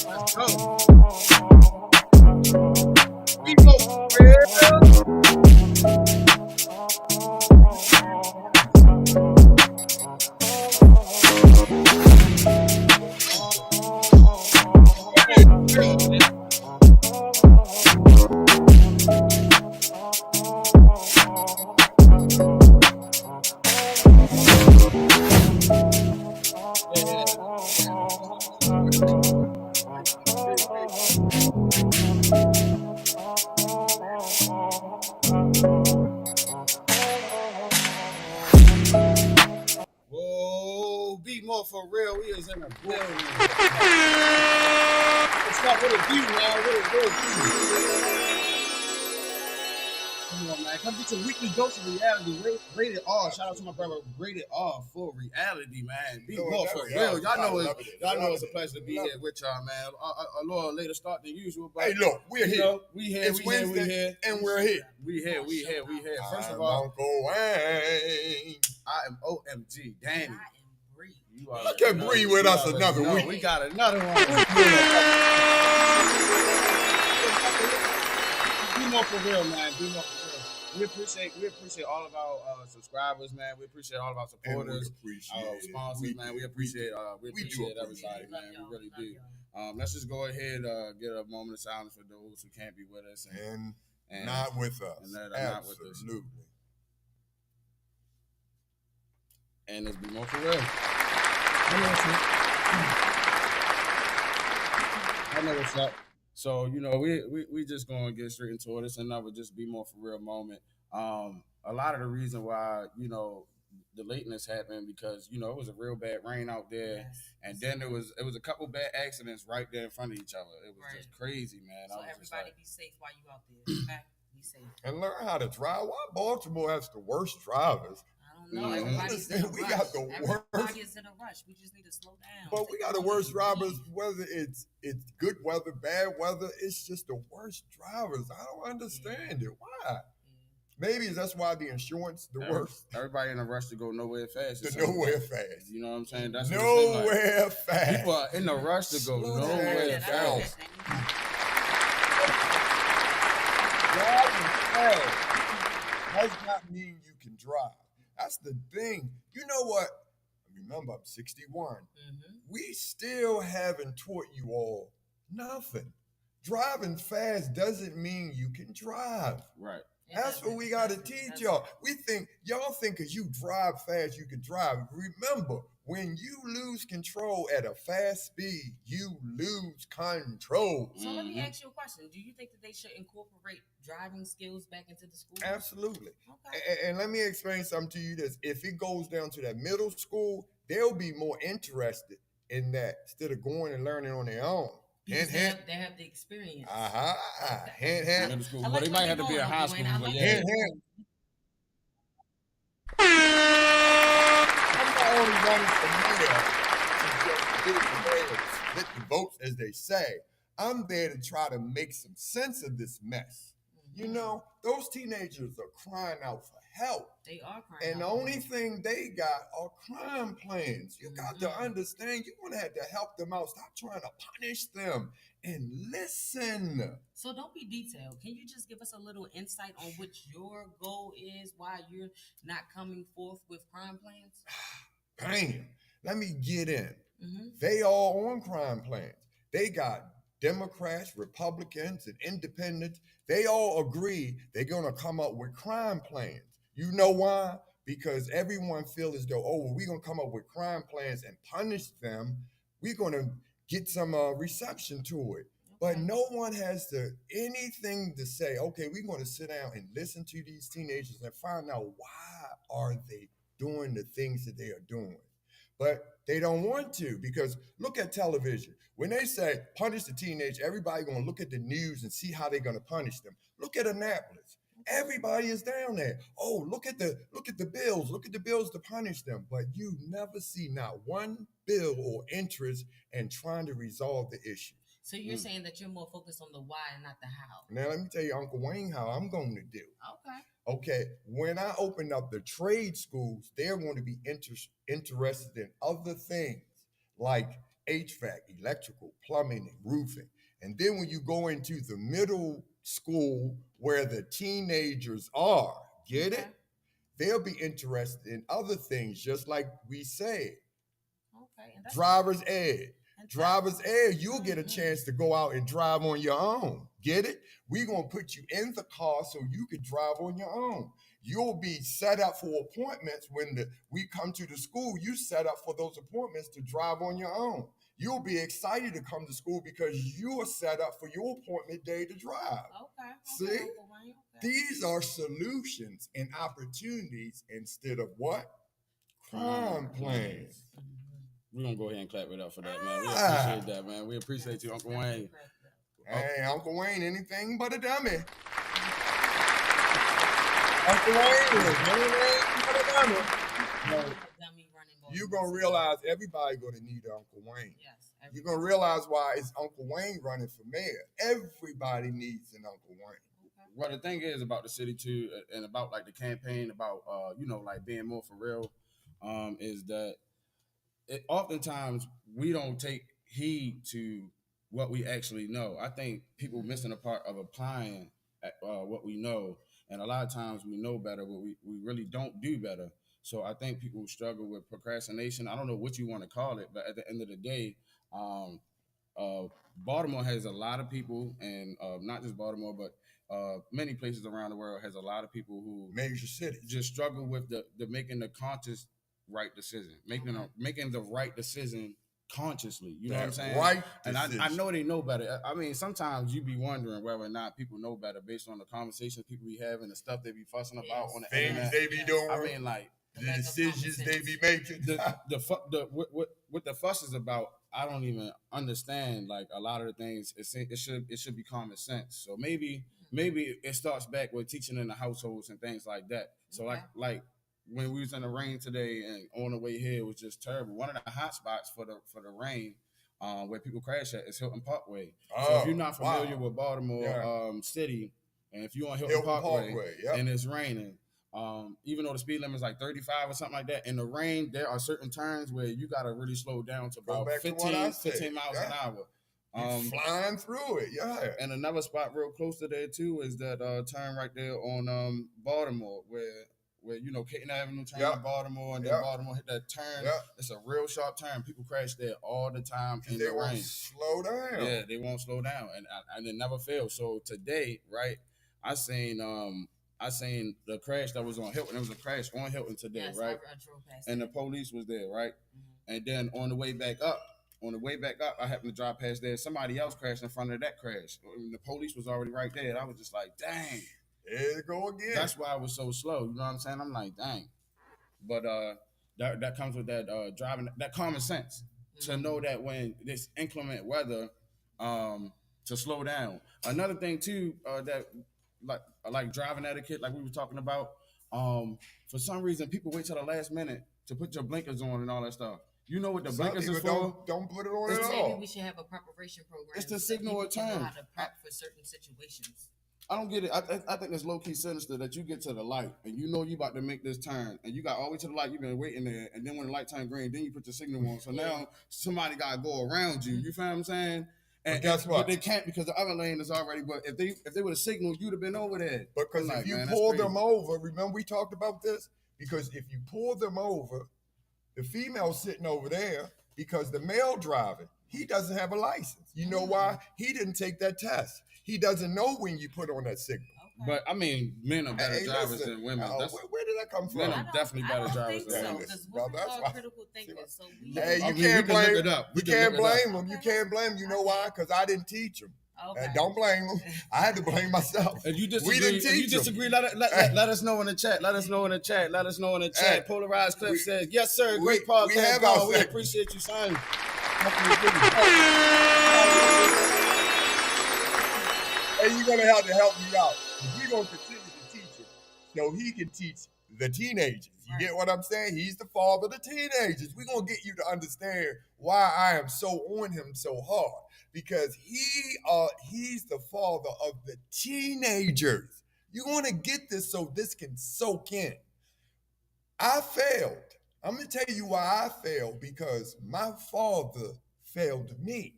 Let's go. BMore4Real. Whoa, BMore4Real. We is in the building. What's up with a view, man? What a real view. Come on, man. Come get your weekly dose of reality. Rated R. Shout out to my brother. Rated R for reality, man. BMore4Real. Y'all know it's a pleasure to be here with y'all, man. A little later start than usual, but hey, look, we're here. We here. It's Wednesday, and we're here. We here. First of all, Uncle Wayne. I am OMG Danny. You can breathe with us another week. We got another one. BMore4Real, man. BMore4Real. We appreciate all of our subscribers, man. We appreciate all of our supporters, our sponsors, man. We appreciate everybody, man. We really do. Let's just go ahead get a moment of silence for those who can't be with us and not with us. And that are not with us. Absolutely. And it's BMore4Real. I know what's up. So, we just gonna get straight into it. It's another just BMore4Real moment. A lot of the reason why, the lateness happened because, it was a real bad rain out there. Yes. And then it was a couple bad accidents right there in front of each other. It was just crazy, man. So everybody be safe while you out there. Okay? Be safe. And learn how to drive. Why Baltimore has the worst drivers? No, everybody's in a rush. We got the worst. Everybody is in a rush. We just need to slow down. But we got the worst drivers, whether it's good weather, bad weather. It's just the worst drivers. I don't understand it. Why? Maybe that's why the insurance the worst. Everybody in a rush to go nowhere fast. Nowhere fast. You know what I'm saying? That's nowhere fast. People are in a rush to go nowhere fast. Driving fast does not mean you can drive. That's the thing. You know what? Remember, I'm 61. Mm-hmm. We still haven't taught you all nothing. Driving fast doesn't mean you can drive. Right. That's what we got to teach y'all. Y'all think because you drive fast, you can drive. Remember, when you lose control at a fast speed, you lose control. So let me ask you a question. Do you think that they should incorporate driving skills back into the school? Absolutely. Okay. And let me explain something to you. This, if it goes down to that middle school, they'll be more interested in that instead of going and learning on their own. They have the experience. Hand. Middle school. But they might have to be a high school. But yeah. Hand. I'm not only running for mayor to just get the mayor, split the votes, as they say. I'm there to try to make some sense of this mess. Mm-hmm. Those teenagers are crying out for help. They are crying and the only thing they got are crime plans. You got to understand, you're going to have to help them out. Stop trying to punish them and listen. So don't be detailed. Can you just give us a little insight on what your goal is, why you're not coming forth with crime plans? Bam. Let me get in. Mm-hmm. They all on crime plans. They got Democrats, Republicans, and independents. They all agree they're going to come up with crime plans. You know why? Because everyone feels as though, we're going to come up with crime plans and punish them. We're going to get some reception to it. Okay. But no one has anything to say, okay, we're going to sit down and listen to these teenagers and find out why are they doing the things that they are doing. but they don't want to because look at television. When they say punish the teenage, everybody gonna look at the news and see how they're gonna punish them. Look at Annapolis. Everybody is down there. Oh, look at the bills. Look at the bills to punish them. But you never see not one bill or interest in trying to resolve the issue. So you're saying that you're more focused on the why and not the how. Now let me tell you, Uncle Wayne, how I'm going to do. Okay. Okay, when I open up the trade schools, they're going to be interested in other things like HVAC, electrical, plumbing, and roofing. And then when you go into the middle school where the teenagers are, get it? They'll be interested in other things, just like we said. Okay. Driver's ed. Driver's ed, you'll get a chance to go out and drive on your own. Get it? We're going to put you in the car so you can drive on your own. You'll be set up for appointments when we come to the school. You set up for those appointments to drive on your own. You'll be excited to come to school because you're set up for your appointment day to drive. Okay. See? Okay. These are solutions and opportunities instead of what? Crime plans. We're going to go ahead and clap it up for that, man. We appreciate that, man. We appreciate you, Uncle Wayne. Hey, Uncle Wayne, anything but a dummy. Uncle Wayne is anything but a dummy. You're going to realize everybody's going to need Uncle Wayne. Yes. You're going to realize why it's Uncle Wayne running for mayor. Everybody needs an Uncle Wayne. Well, the thing is about the city, too, and about, like, the campaign, about, like, being more for real, is that oftentimes we don't take heed to what we actually know. I think people missing a part of applying what we know, and a lot of times we know better, but we really don't do better. So I think people struggle with procrastination. I don't know what you want to call it, but at the end of the day, Baltimore has a lot of people, and not just Baltimore, but many places around the world has a lot of people who major cities just struggle with the making the conscious right decision, making the right decision consciously. You know what I'm saying? Right. And I know they know better. I mean, sometimes you be wondering whether or not people know better based on the conversations people be having, the stuff they be fussing about on the things internet. they be doing. I mean, like the decisions they be making. What the fuss is about, I don't even understand. Like a lot of the things, it should be common sense. So maybe it starts back with teaching in the households and things like that. So like when we was in the rain today and on the way here, it was just terrible. One of the hot spots for the rain, where people crash at, is Hilton Parkway. So if you're not familiar with Baltimore City, and if you're on Hilton Parkway and it's raining, even though the speed limit is like 35 or something like that, in the rain, there are certain turns where you got to really slow down to about 15 miles an hour. Flying through it, And another spot real close to there too is that turn right there on Baltimore where Caton Avenue turn to Baltimore, and then Baltimore hit that turn. It's a real sharp turn. People crash there all the time in the rain. They won't slow down. Yeah, they won't slow down, and it never fails. So today, right, I seen the crash that was on Hilton. It was a crash on Hilton today, right? I drove past and the police was there, right? Mm-hmm. And then on the way back up, I happened to drive past there. Somebody else crashed in front of that crash. The police was already right there. And I was just like, dang. There you go again. That's why I was so slow. You know what I'm saying? I'm like, dang. But that comes with that driving, that common sense to know that when this inclement weather, to slow down. Another thing too, that like driving etiquette, like we were talking about. For some reason, people wait till the last minute to put your blinkers on and all that stuff. You know what the blinkers is for? Don't put it on at all. all. Maybe we should have a preparation program. It's to signal a turn. How to prep for certain situations. I don't get it. I think it's low-key sinister that you get to the light and you know you about to make this turn and you got all the way to the light, you've been waiting there, and then when the light turn green, then you put your signal on. So now somebody got to go around you. You feel what I'm saying? And guess what? But they can't because the other lane is already. But if they would have signaled, you'd have been over there. Because if you pull them over, remember we talked about this? Because if you pull them over, the female's sitting over there because the male driving, he doesn't have a license. You know why? He didn't take that test. He doesn't know when you put on that signal. But I mean, men are better drivers than women. Where did that come from? Men are definitely better drivers than women. Because we're called critical thinkers. So you can't blame them. You can't blame them. You know why? Because I didn't teach them. Okay. Don't blame them. I had to blame myself. If you We didn't disagree, teach them. let us know in the chat. Let us know in the chat. Let us know in the chat. Hey, Polarized Clip we- says, "Yes, sir. we- Great we podcast have our going. We segment. appreciate you, son." And you're gonna have to help me out. We're gonna continue to teach him so he can teach the teenagers. You get what I'm saying? He's the father of the teenagers. We're gonna get you to understand why I am so on him so hard. Because he's the father of the teenagers. You want to get this so this can soak in. I failed. I'm gonna tell you why I failed, because my father failed me.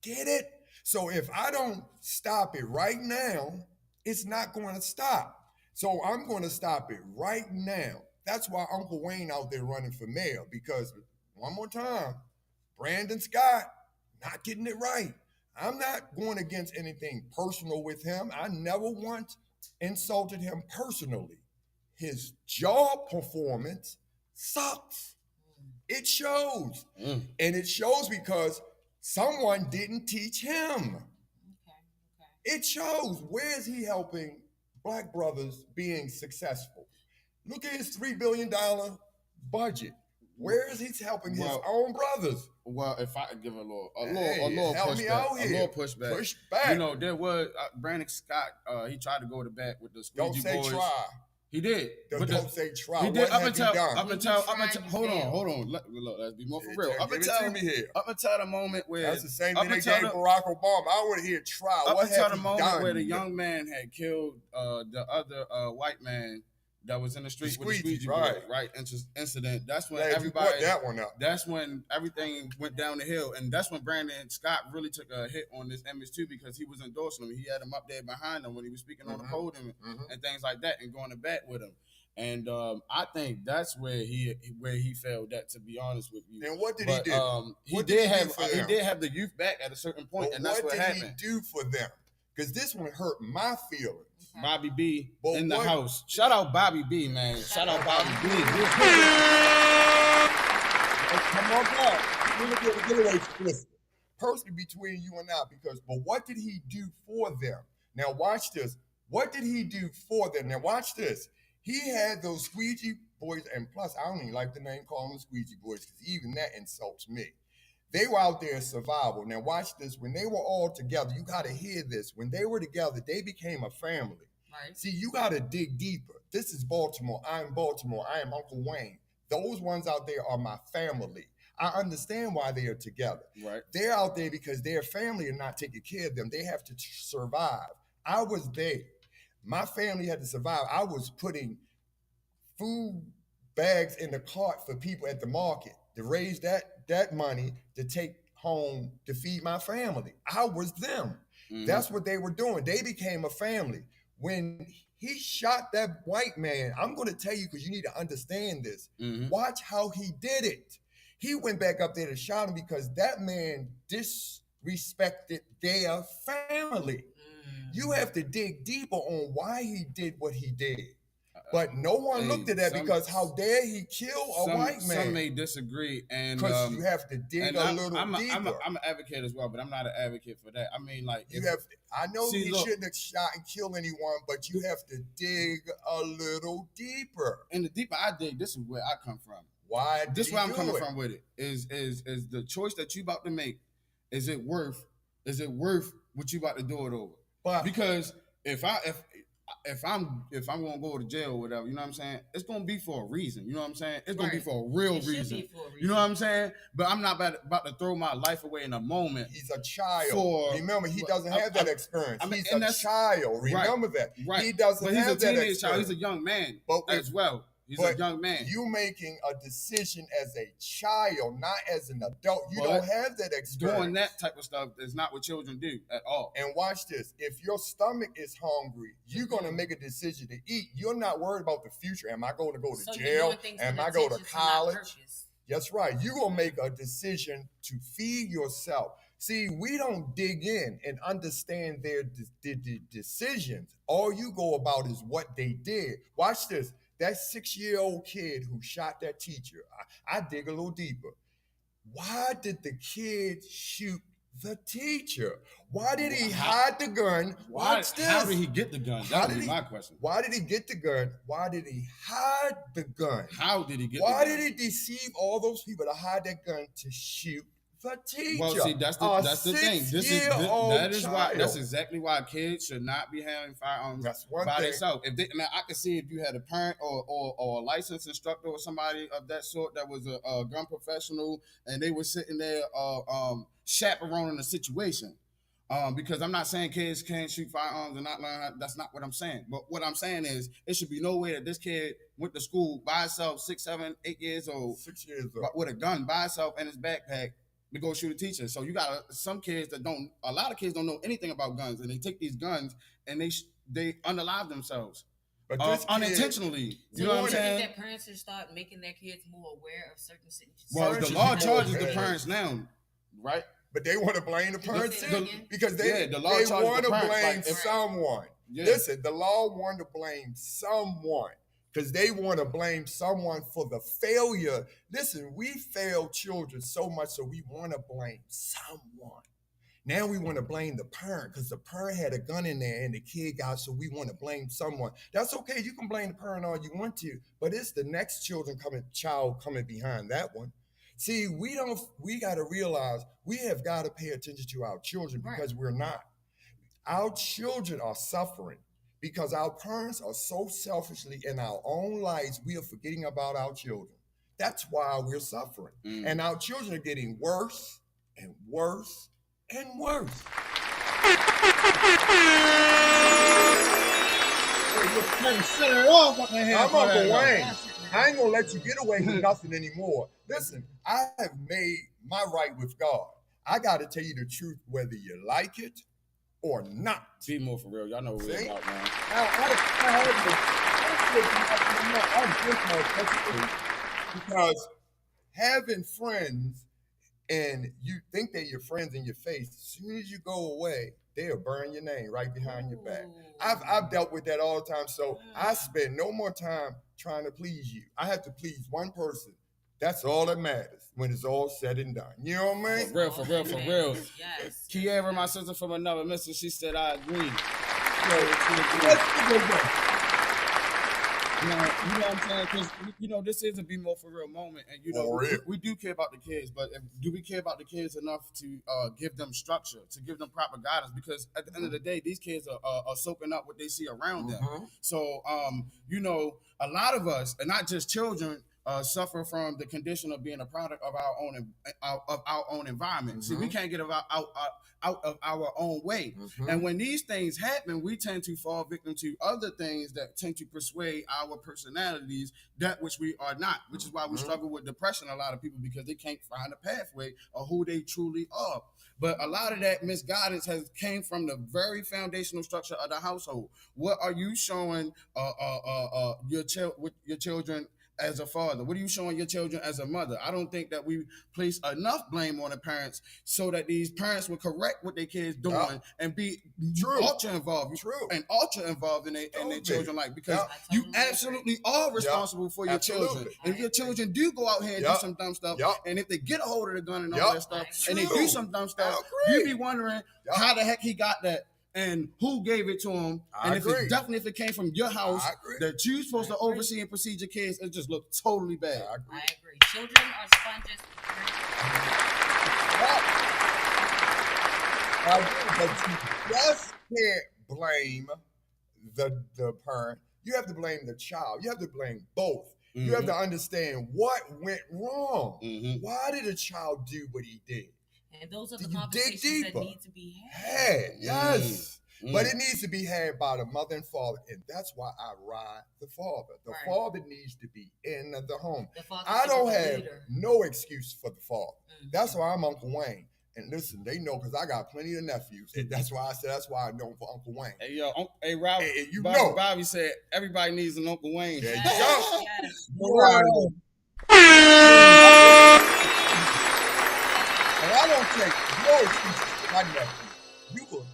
Get it? So if I don't stop it right now, it's not going to stop. So I'm going to stop it right now. That's why Uncle Wayne out there running for mayor, because one more time, Brandon Scott not getting it right. I'm not going against anything personal with him. I never once insulted him personally. His job performance sucks. It shows. And it shows because someone didn't teach him. It shows. Where is he helping black brothers being successful? Look at his $3 billion budget. Where is he helping his own brothers? Well, if I could give a little help me out pushback, here. a little pushback. Push back. You know, there was Brandon Scott. He tried to go to bat with the Don't squeegee say boys. try. He did. Don't say try. He did. What have you done? I'm gonna tell. Hold on. Look, let's be more for real. I'm Give gonna it tell to me here. I'm gonna tell the moment where That's the same I'm thing they gonna gave tell Barack Obama. I want to hear try. Up What until have the you moment done? where the young man had killed the other white man that was in the street with the squeegee boy, right? Incident. That's when everybody. Put that one up. That's when everything went down the hill, and that's when Brandon Scott really took a hit on this image too, because he was endorsing him. He had him up there behind him when he was speaking on the podium and things like that, and going to bat with him. And I think that's where he failed at, to be honest with you. And what did he do? He did have the youth back at a certain point, and that's what happened. What did he do for them? Because this one hurt my feelings. Bobby B in the house. Shout out Bobby B, man. Shout out Bobby B. Come on back. Let me get away from this. Personally, between you and I, but what did he do for them? Now watch this. What did he do for them? Now watch this. He had those squeegee boys, and plus, I don't even like the name calling them squeegee boys, because even that insults me. They were out there in survival. Now watch this. When they were all together, you got to hear this. When they were together, they became a family. Right. See, you got to dig deeper. This is Baltimore. I'm Baltimore. I am Uncle Wayne. Those ones out there are my family. I understand why they are together. Right. They're out there because their family are not taking care of them. They have to survive. I was there. My family had to survive. I was putting food bags in the cart for people at the market to raise that money to take home to feed my family. I was them. That's what they were doing. They became a family. When he shot that white man, I'm going to tell you, because you need to understand this. Watch how he did it. He went back up there to shot him because that man disrespected their family. You have to dig deeper on why he did what he did. But no one looked at that, because how dare he kill a white man? Some may disagree, and because you have to dig a little deeper. I'm an advocate as well, but I'm not an advocate for that. I mean, like I know he shouldn't have shot and killed anyone, but you have to dig a little deeper. And the deeper I dig, this is where I come from. Why? This is where I'm coming from with it. Is the choice that you about to make? Is it worth what you about to do it over? But because if I'm gonna go to jail or whatever, you know what I'm saying? It's gonna be for a reason. You know what I'm saying? It's gonna be for a real reason. You know what I'm saying? But I'm not about to throw my life away in a moment. He's a child. Remember, he doesn't have that experience. He's a child. Remember that. Right. He doesn't have that experience. Child. He's a young man as well. He's a young man. You making a decision as a child, not as an adult. You don't have that experience. Doing that type of stuff is not what children do at all. And watch this. If your stomach is hungry, you're going to make a decision to eat. You're not worried about the future. Am I going to go to jail? Am I going to college? That's right. You're going to make a decision to feed yourself. See, we don't dig in and understand their decisions. All you go about is what they did. Watch this. That 6-year-old kid who shot that teacher, I dig a little deeper. Why did the kid shoot The teacher. Why did he How, hide the gun? why? Watch How did this. he get the gun? How That would did be he? my question. Why did he get the gun? Why did he hide the gun? How did he get the Why gun? did he deceive all those people to hide that gun to shoot the Well, teacher? see, A that's the thing. six-year-old That is why that's child. exactly why kids should not be having firearms That's one by thing. themselves. If they now, I could see if you had a parent or a licensed instructor or somebody of that sort that was a gun professional and they were sitting there chaperoning the situation. Because I'm not saying kids can't shoot firearms and not learn how, that's not what I'm saying. But what I'm saying is it should be no way that this kid went to school by himself, 6, 7, 8 years old, 6 years old. but with a gun by himself in his backpack to go shoot a teacher. So you got some kids that don't. A lot of kids don't know anything about guns, and they take these guns and they unalive themselves But this kid, unintentionally. So You know what I'm you think saying? that parents should start making their kids more aware of certain situations? Well, Parents the should law be charges more the aware. parents now, right? but they want to blame the parents say too, that again? because Yeah, the law they charges want the to parents, blame like, if- someone. Yeah. Listen, the law want to blame someone because they want to blame someone for the failure. Listen, we fail children so much, so we want to blame someone. Now we want to blame the parent because the parent had a gun in there and the kid got, so we want to blame someone. That's okay. You can blame the parent all you want to, but it's the next child coming behind that one. See, we got to realize we have got to pay attention to our children because we're not. Our children are suffering because our parents are so selfishly in our own lives, we are forgetting about our children. That's why we're suffering. And our children are getting worse and worse and worse. I'm Uncle Wayne. I ain't gonna let you get away with nothing anymore. Listen, I have made my right with God. I gotta tell you the truth, whether you like it or not. Be more for real. Y'all know what we're See? about, man. Because having friends and you think they're your friends in your face, as soon as you go away, they'll burn your name right behind your back. I've dealt with that all the time, so I spend no more time trying to please you. I have to please one person. That's all that matters when it's all said and done. You know what I mean? For real, for real, for real. Yes. Kiera, my sister from another mister, she said I agree. You know what I'm saying? Because this is a be more for real moment, and For real. we do care about the kids, but do we care about the kids enough to give them structure, to give them proper guidance? Because at the end of the day, these kids are soaking up what they see around them. So a lot of us, and not just children, suffer from the condition of being a product of our own environment. See, we can't get out of our own way. And when these things happen, we tend to fall victim to other things that tend to persuade our personalities that which we are not, which is why we struggle with depression, a lot of people, because they can't find a pathway of who they truly are. But a lot of that misguidance has came from the very foundational structure of the household. What are you showing your children as a father? What are you showing your children as a mother? I don't think that we place enough blame on the parents so that these parents will correct what their kids doing and be ultra involved in their children life, because you absolutely are responsible for your children. If your children do go out here and do some dumb stuff, and if they get a hold of the gun and all that stuff, and they do some dumb stuff, you be wondering how the heck he got that and who gave it to him. And if it came from your house that you're supposed to oversee and procedure your kids, it just looked totally bad. I agree. Children are sponges. But you just can't blame the parent. You have to blame the child. You have to blame both. You have to understand what went wrong. Why did a child do what he did? And those are the conversations that need to be had. Yes. But it needs to be had by the mother and father. And that's why I ride the father. The father needs to be in the home. I don't have no excuse for the father. That's why I'm Uncle Wayne. And listen, they know because I got plenty of nephews. And that's why I know for Uncle Wayne. Hey, yo, hey, Rob, Bobby said everybody needs an Uncle Wayne. There you go. Yes. And I don't take no excuses for my nephew.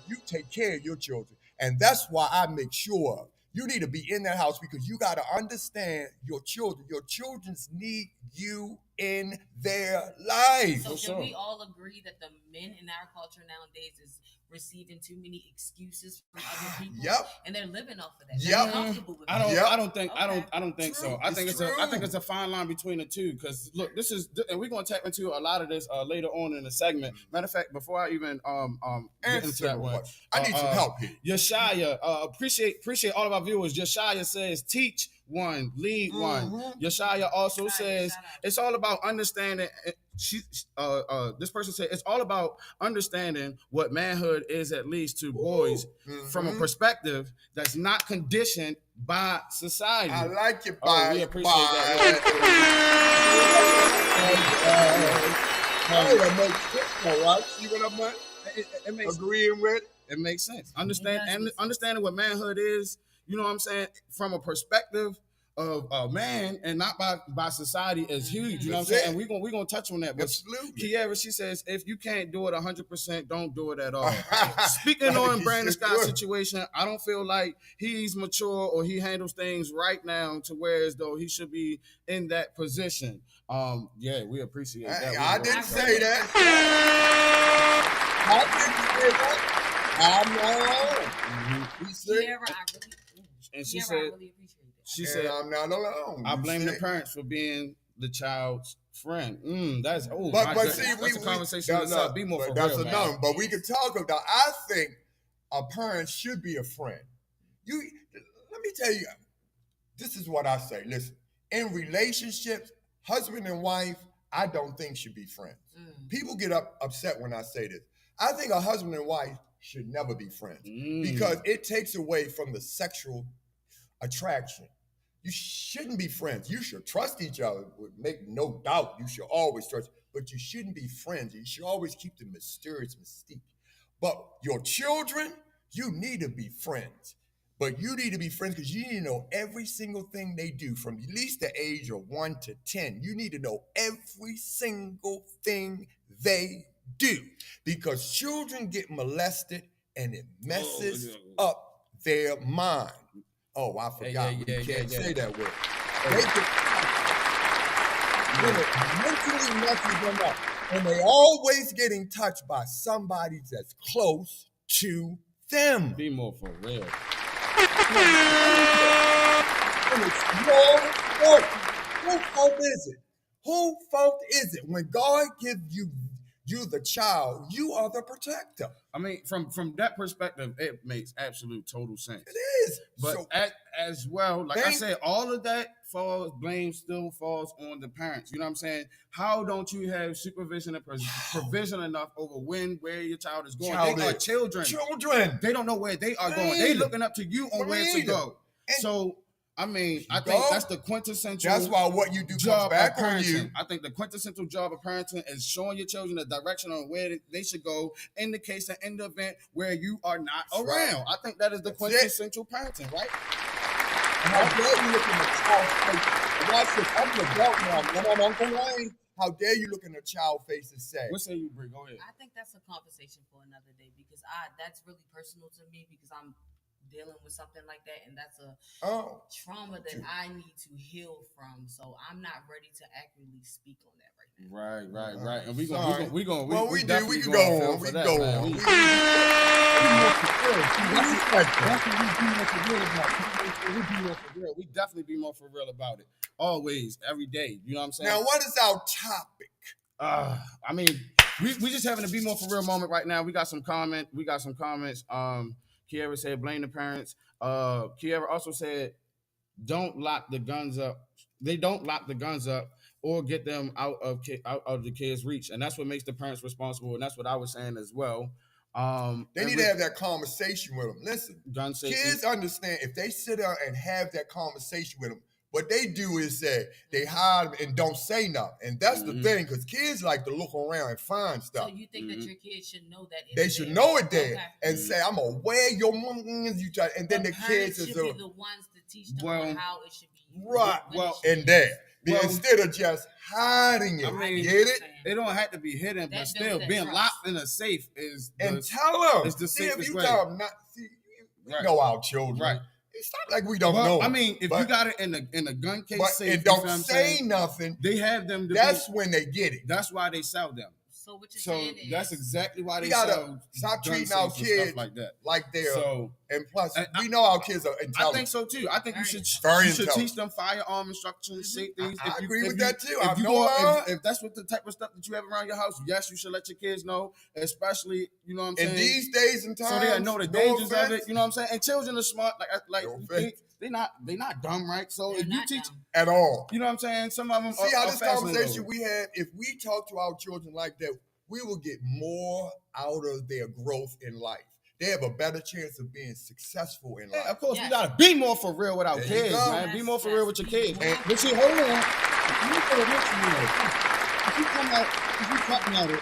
You take care of your children. And that's why I make sure you need to be in that house, because you got to understand your children. Your children need you in their life. So For can sure. we all agree that the men in our culture nowadays is receiving too many excuses from other people? Yep. And they're living off of that. Yep. They're comfortable with I that. don't. Yep. I don't think. Okay. I don't think so. True. I think It's I think true. it's a fine line between the two. Because look, this is, and we're gonna tap into a lot of this later on in the segment. Matter of fact, before I even get into that one, I need some help here. Yeshaya, appreciate all of our viewers. Yeshaya says, teach one, lead one. Yeshaya also says, shout out. it's all about understanding. This person said it's all about understanding what manhood is, at least to boys, from a perspective that's not conditioned by society. I like your We appreciate that. That makes sense, all right? See what I'm It makes agreeing with? it makes sense. It does make sense. Understanding what manhood is, you know what I'm saying, from a perspective of a man and not by society is huge. You know what I'm That's saying? it. And we're gonna touch on that. But Absolutely. Kiara, she says, if you can't do it 100%, don't do it at all. Speaking on Brandon Scott's situation, I don't feel like he's mature or he handles things right now to where as though he should be in that position. Yeah, we appreciate that. I We didn't really say do. that. I didn't say that. I'm not. He said, Kiara, And she I said, really appreciate that. she and said, I'm not alone. I You blame the said- parents for being the child's friend. That's my But goodness. see, That's a conversation no, itself. Be more but for that's real, enough. man. But we can talk about. I think a parent should be a friend. Let me tell you. This is what I say. Listen, in relationships, husband and wife, I don't think should be friends. People get upset when I say this. I think a husband and wife should never be friends because it takes away from the sexual attraction. You shouldn't be friends. You should trust each other. Would make no doubt. You should always trust, but you shouldn't be friends. You should always keep the mysterious mystique. But your children, you need to be friends. But you need to be friends because you need to know every single thing they do from at least the age of 1 to 10. You need to know every single thing they do because children get molested and it messes up their mind. Oh, I forgot. We can't say that word. They get mentally messes them up. And they always getting touched by somebody that's close to them. Be more for real. And it's your fault. Whose fault is it? Whose fault is it? When God gives you the child, you are the protector. I mean, from that perspective, it makes absolute total sense. It is. But So, as well, like I said, all of that blame still falls on the parents. You know what I'm saying? How don't you have supervision and provision enough over where your child is going? They are children. They don't know where they are going. They looking up to you on where to go. So, I mean, I think that's the quintessential. That's why what you do job comes back of on parenting. you. I think the quintessential job of parenting is showing your children the direction on where they should go in the case and in the event where you are not around. Right. I think that is the quintessential parenting, right? How dare you look in the child's face? Watch this. I'm an adult now. I'm Uncle Wayne. How dare you look in a child's face and say, What say you, Brie? Go ahead. I think that's a conversation for another day because that's really personal to me because I'm dealing with something like that, and that's a trauma that I need to heal from. So I'm not ready to accurately speak on that right now. Right. And we can go on. We go on. We definitely be more for real about it. Always, every day. You know what I'm saying? Now, what is our topic? I mean, we just having a be more for real moment right now. We got some comments. Kiara said, blame the parents. Kiara also said, don't lock the guns up. They don't lock the guns up or get them out of the kids' reach. And that's what makes the parents responsible. And that's what I was saying as well. They need to have that conversation with them. Listen, gun safety. Kids understand if they sit there and have that conversation with them, what they do is say they hide and don't say nothing. And that's the thing, because kids like to look around and find stuff. So you think that your kids should know that they should know it there and say, I'm going to wear your mom. You try, and then the kids should is be the ones to teach them on how it should be. Right. And there. Instead of just hiding it. I mean, get it? It don't have to be hidden, but still being locked in a safe is and tell them. It's the safest if you way. tell them not, we know our children. Right. It's not like we don't know. I mean, if you got it in a gun case safe, and don't say nothing, they have them. That's when they get it. That's why they sell them. So what you're saying is, that's exactly why they gotta stop treating our kids like that. Like they're and plus we know our kids are intelligent. I think so too. I think you should teach them firearm instructions, safety. I agree with that too. If that's what the type of stuff that you have around your house, yes, you should let your kids know, especially you know what I'm saying. In these days and times, so they know the dangers of it. You know what I'm saying. And children are smart. Like they're not dumb, right? So if you teach at all, you know what I'm saying. Some of them see how this conversation we had. If we talk to our children like that, we will get more out of their growth in life. They have a better chance of being successful in life. Of course, we gotta be more for real with our kids, man. Be more for real with your kids. But see, hold on. If you come out, if you talking about it,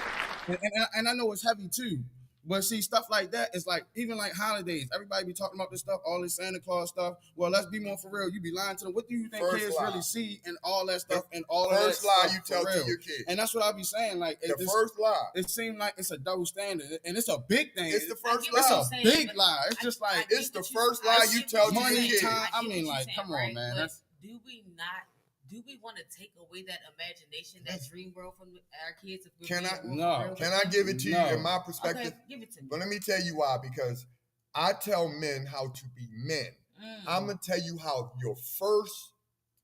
and I know it's heavy too. But see, stuff like that is like, even like holidays, everybody be talking about this stuff, all this Santa Claus stuff. Well, let's be more for real. You be lying to them. What do you think kids really see and all that stuff and all of that first lie you tell to your kids. And that's what I be saying. Like the first lie. It seems like it's a double standard. And it's a big thing. It's the first lie. It's a big lie. It's just like, it's the first lie you tell to your kids. I mean, like, come on, man. Do we want to take away that imagination, that dream world from our kids? Can I give it to you in my perspective? Okay, give it to me. But let me tell you why. Because I tell men how to be men. I'm going to tell you how your first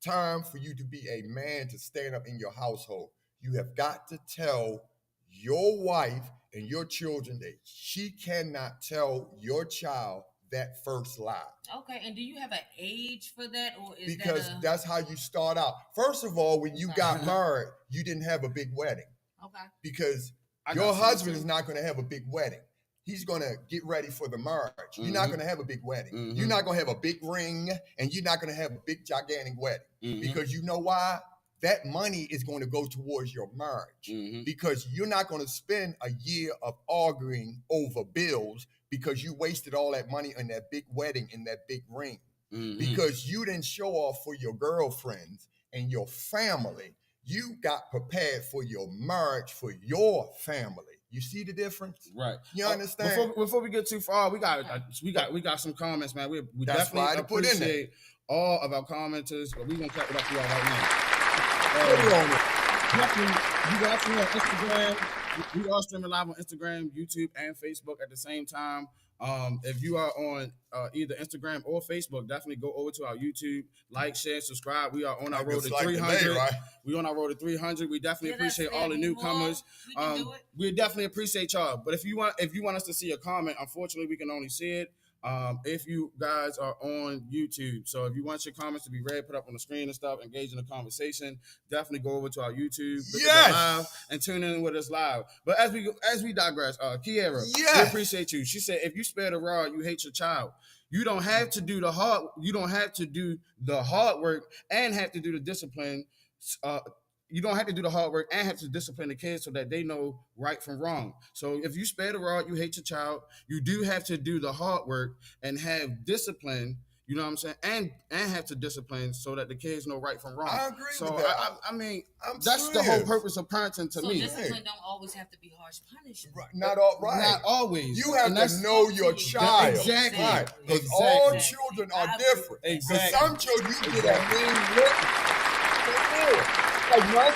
time for you to be a man to stand up in your household, you have got to tell your wife and your children that she cannot tell your child that first lie. Okay, and do you have an age for that, or is because that's how you start out? First of all, when you got married, you didn't have a big wedding. Okay. Because your husband is not going to have a big wedding. He's going to get ready for the marriage. You're not going to have a big wedding. You're not going to have a big ring, and you're not going to have a big, gigantic wedding. Because you know why? That money is going to go towards your marriage. Because you're not going to spend a year of arguing over bills because you wasted all that money on that big wedding and that big ring. Because you didn't show off for your girlfriends and your family. You got prepared for your marriage for your family. You see the difference? Right. You understand? Before we get too far, we got some comments, man. We definitely appreciate all of our commenters, but we're gonna cut it up for y'all right now. You guys on Instagram. We are streaming live on Instagram, YouTube, and Facebook at the same time. If you are on either Instagram or Facebook, definitely go over to our YouTube, like, share, subscribe. We are on our road to 300. We're on our road to 300. We definitely appreciate all the newcomers. We definitely appreciate y'all. But if you want us to see a comment, unfortunately, we can only see it if you guys are on YouTube. So if you want your comments to be read, put up on the screen and stuff, engage in the conversation, definitely go over to our YouTube, live, and tune in with us live. But as we digress, Kiera, we appreciate you. She said, if you spare the rod, you hate your child. You don't have to do the hard. You don't have to do the hard work and have to do the discipline. You don't have to do the hard work and have to discipline the kids so that they know right from wrong. So if you spare the rod, you hate your child. You do have to do the hard work and have discipline. You know what I'm saying? And have to discipline so that the kids know right from wrong. I agree with that. I mean, that's the whole purpose of parenting to me. So discipline don't always have to be harsh punishment. Not always. You have to know your child. Exactly. Because all children are different. Exactly. Because some children, you get a mean look. Like my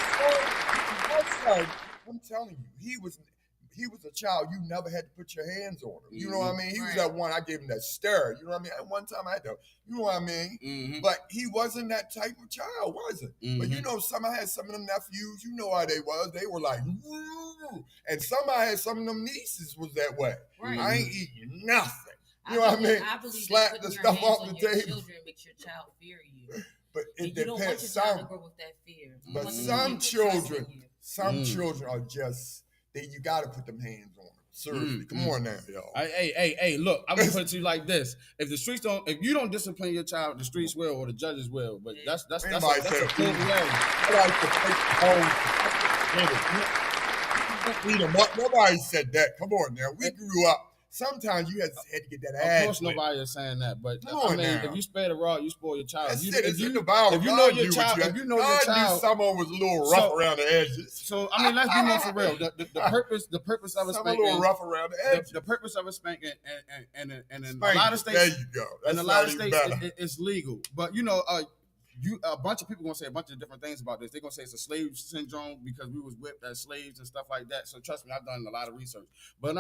son, I'm telling you, he was a child. You never had to put your hands on him. You know what I mean? He was that one. I gave him that stare. You know what I mean? At one time I had to. You know what I mean? But he wasn't that type of child, was it? But you know, I had some of them nephews. You know how they was. They were like, woo. And I had some of them nieces was that way. Right. I ain't eating nothing. You know what I mean? Slap the stuff off the table. Children makes your child fear you. But it depends. You don't want your child to grow with that fear. But some children are just you got to put them hands on them. Seriously, come on now, y'all. Hey, look, I'm gonna put it to you like this: if you don't discipline your child, the streets will, or the judges will. But that's a cool reality. Nobody said that. Come on now, we grew up sometimes you had to get that Of ad. course, nobody is saying that, but Come I on mean, now. if you spare the rod, you spoil your child. That's You, it. if It's you, in the Bible. if you God know your knew child, what if you know God your knew child, someone was a little rough around the edges. So I mean, let's be more for real. The purpose of a Some a little spanking, rough around the edges. the purpose of a spanking, and in a Spanking. lot of states, There you go. That's in a lot of not even states, better. it's legal. But a bunch of people gonna say a bunch of different things about this. They're gonna say it's a slave syndrome because we was whipped as slaves and stuff like that. So trust me, I've done a lot of research. But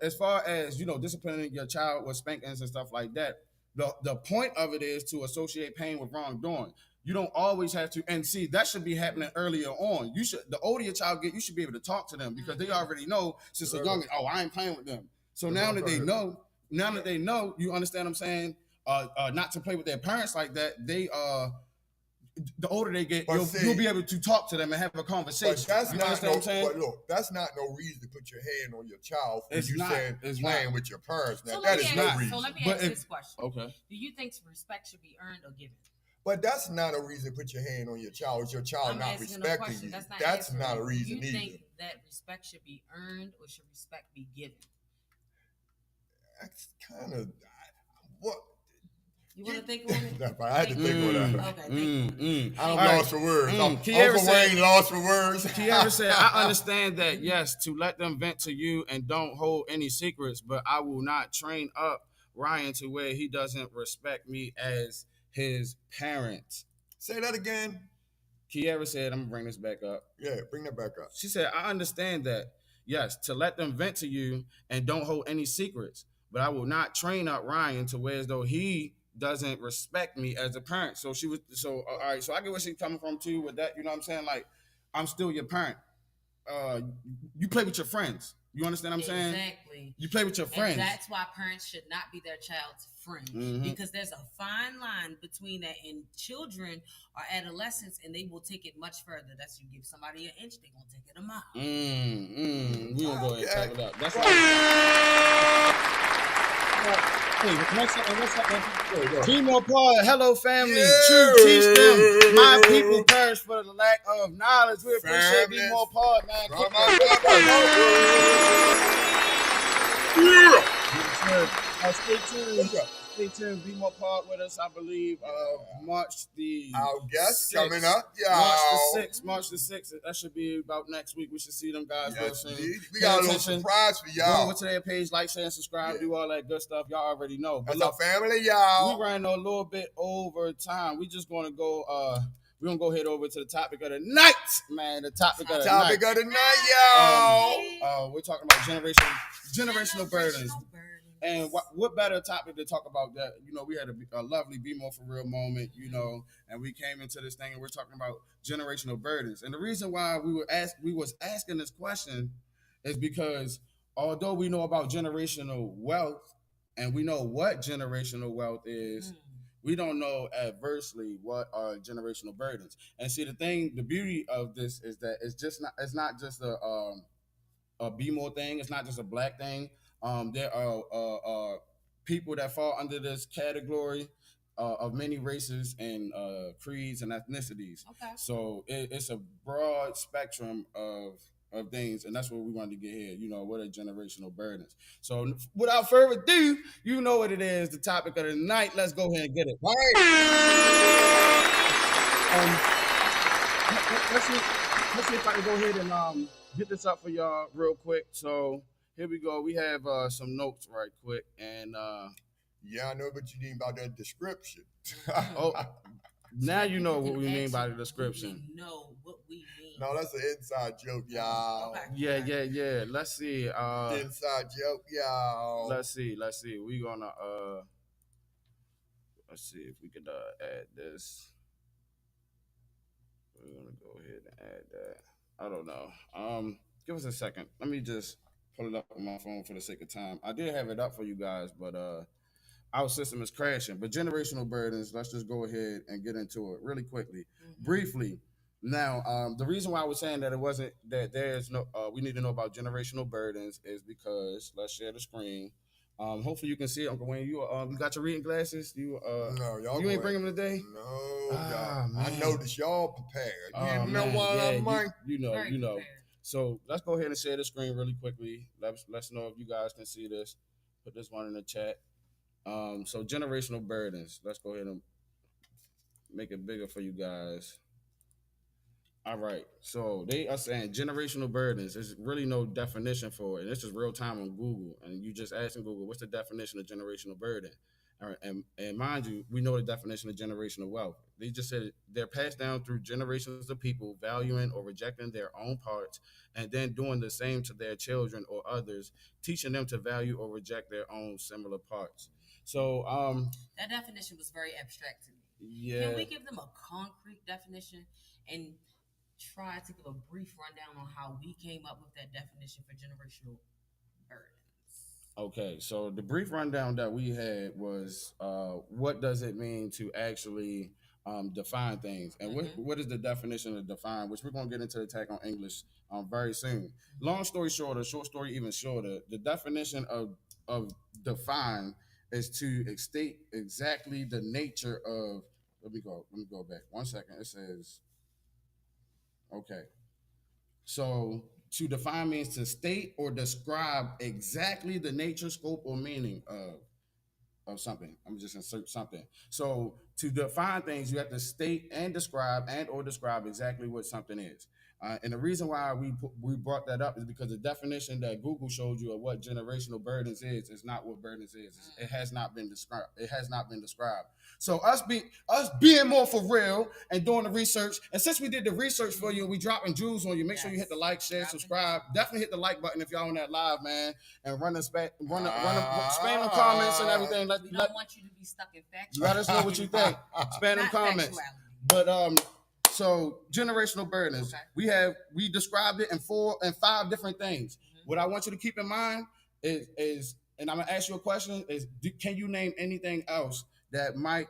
as far as disciplining your child with spankings and stuff like that, the point of it is to associate pain with wrongdoing. You don't always have to, and see that should be happening earlier on. You should, the older your child get, you should be able to talk to them because they already know since they're young. Oh, I ain't playing with them. So now that they know, you understand what I'm saying. Not to play with their parents like that. The older they get, you'll be able to talk to them and have a conversation. But that's you not understand what I'm saying? But look, that's not no reason to put your hand on your child when It's you not. saying It's playing not. with your parents. Now So that is no reason. So let me ask this question. Okay. Do you think respect should be earned or given? But that's not a reason to put your hand on your child. Is your child not respecting you? That's not a reason either. Do you think that respect should be earned or should respect be given? That's kind of what. You want to think on it? I had to think on that. Okay, I'm lost for words. Uncle Wayne lost for words. Kiara said, I understand that, yes, to let them vent to you and don't hold any secrets, but I will not train up Ryan to where he doesn't respect me as his parent. Say that again. Kiara said, I'm going to bring this back up. Yeah, bring that back up. She said, I understand that, yes, to let them vent to you and don't hold any secrets, but I will not train up Ryan to where as though he doesn't respect me as a parent. So all right, so I get where she's coming from too with that, you know what I'm saying? Like, I'm still your parent. You play with your friends. You understand what I'm saying? Exactly. You play with your friends. And that's why parents should not be their child's friend because there's a fine line between that, and children are adolescents and they will take it much further. That's you give somebody an inch, they're going to take it a mile. We going to go ahead and type it up. That's hey, BMore4Real, hello family. True, teach them. My people perish for the lack of knowledge. We appreciate BMore4Real, man. Stay tuned. Stay tuned. BMore4Real with us, I believe. March the our guest 6th. Coming up, March the 6th. That should be about next week. We should see them guys real soon. We got a little surprise for y'all. Go over to their page, like, share, and subscribe, do all that good stuff. Y'all already know. But that's our family, y'all. We ran a little bit over time. We just gonna go. We're gonna go head over to the topic of the night, man. The topic of the night, y'all. We're talking about generational burdens. And what better topic to talk about that? You know, we had a lovely BMore4Real moment, you know, and we came into this thing and we're talking about generational burdens. And the reason why we was asking this question is because although we know about generational wealth and we know what generational wealth is, we don't know adversely what are generational burdens. And see, the beauty of this is that it's not just a BMore thing. It's not just a black thing. There are people that fall under this category of many races and creeds and ethnicities. Okay. So it's a broad spectrum of things, and that's what we wanted to get here. You know, what are generational burdens? So without further ado, you know what it is, the topic of the night. Let's go ahead and get it. Right. Let's see if I can go ahead and get this up for y'all real quick. So here we go. We have some notes right quick. And yeah, I know what you mean about that description. Now you know what we mean by the description. Know what we mean. No, that's an inside joke, y'all. Okay. Yeah. Let's see. Inside joke, y'all. Let's see. We gonna let's see if we could add this. We're gonna go ahead and add that. I don't know. Give us a second. Let me just pull it up on my phone for the sake of time. I did have it up for you guys, but our system is crashing. But generational burdens, let's just go ahead and get into it really quickly, briefly. Now, the reason why I was saying that it wasn't that there's no, we need to know about generational burdens is because let's share the screen. Hopefully you can see it. Uncle Wayne, you got your reading glasses? No, y'all. You ain't bring them today? No, I noticed y'all prepared. You know what I mean? You know. So let's go ahead and share the screen really quickly. Let's know if you guys can see this. Put this one in the chat. So generational burdens. Let's go ahead and make it bigger for you guys. All right. So they are saying generational burdens. There's really no definition for it. And this is real time on Google. And you just ask in Google, what's the definition of generational burden? All right. And mind you, we know the definition of generational wealth. They just said they're passed down through generations of people valuing or rejecting their own parts and then doing the same to their children or others, teaching them to value or reject their own similar parts. So that definition was very abstract to me. Yeah. Can we give them a concrete definition and try to give a brief rundown on how we came up with that definition for generational burdens? Okay, so the brief rundown that we had was what does it mean to actually define things, and what is the definition of define, which we're going to get into the tag on English very soon. Long story shorter, short story even shorter, the definition of define is to state exactly the nature of. Let me go back 1 second. It says, okay. So to define means to state or describe exactly the nature, scope, or meaning of something. I'm just insert something. So to define things, you have to state and describe exactly what something is. And the reason why we brought that up is because the definition that Google showed you of what generational burdens is not what burdens is. It has not been described. It has not been described. So us being more for real and doing the research, and since we did the research for you, we dropping jewels on you. Make sure you hit the like, share, subscribe. Definitely hit the like button if y'all on that live, man, and spam them comments and everything. We don't want you to be stuck in factual. Let us know what you think. Spam them comments. But so generational burdens. Okay. We described it in 5 different things. What I want you to keep in mind is and I'm gonna ask you a question: can you name anything else that might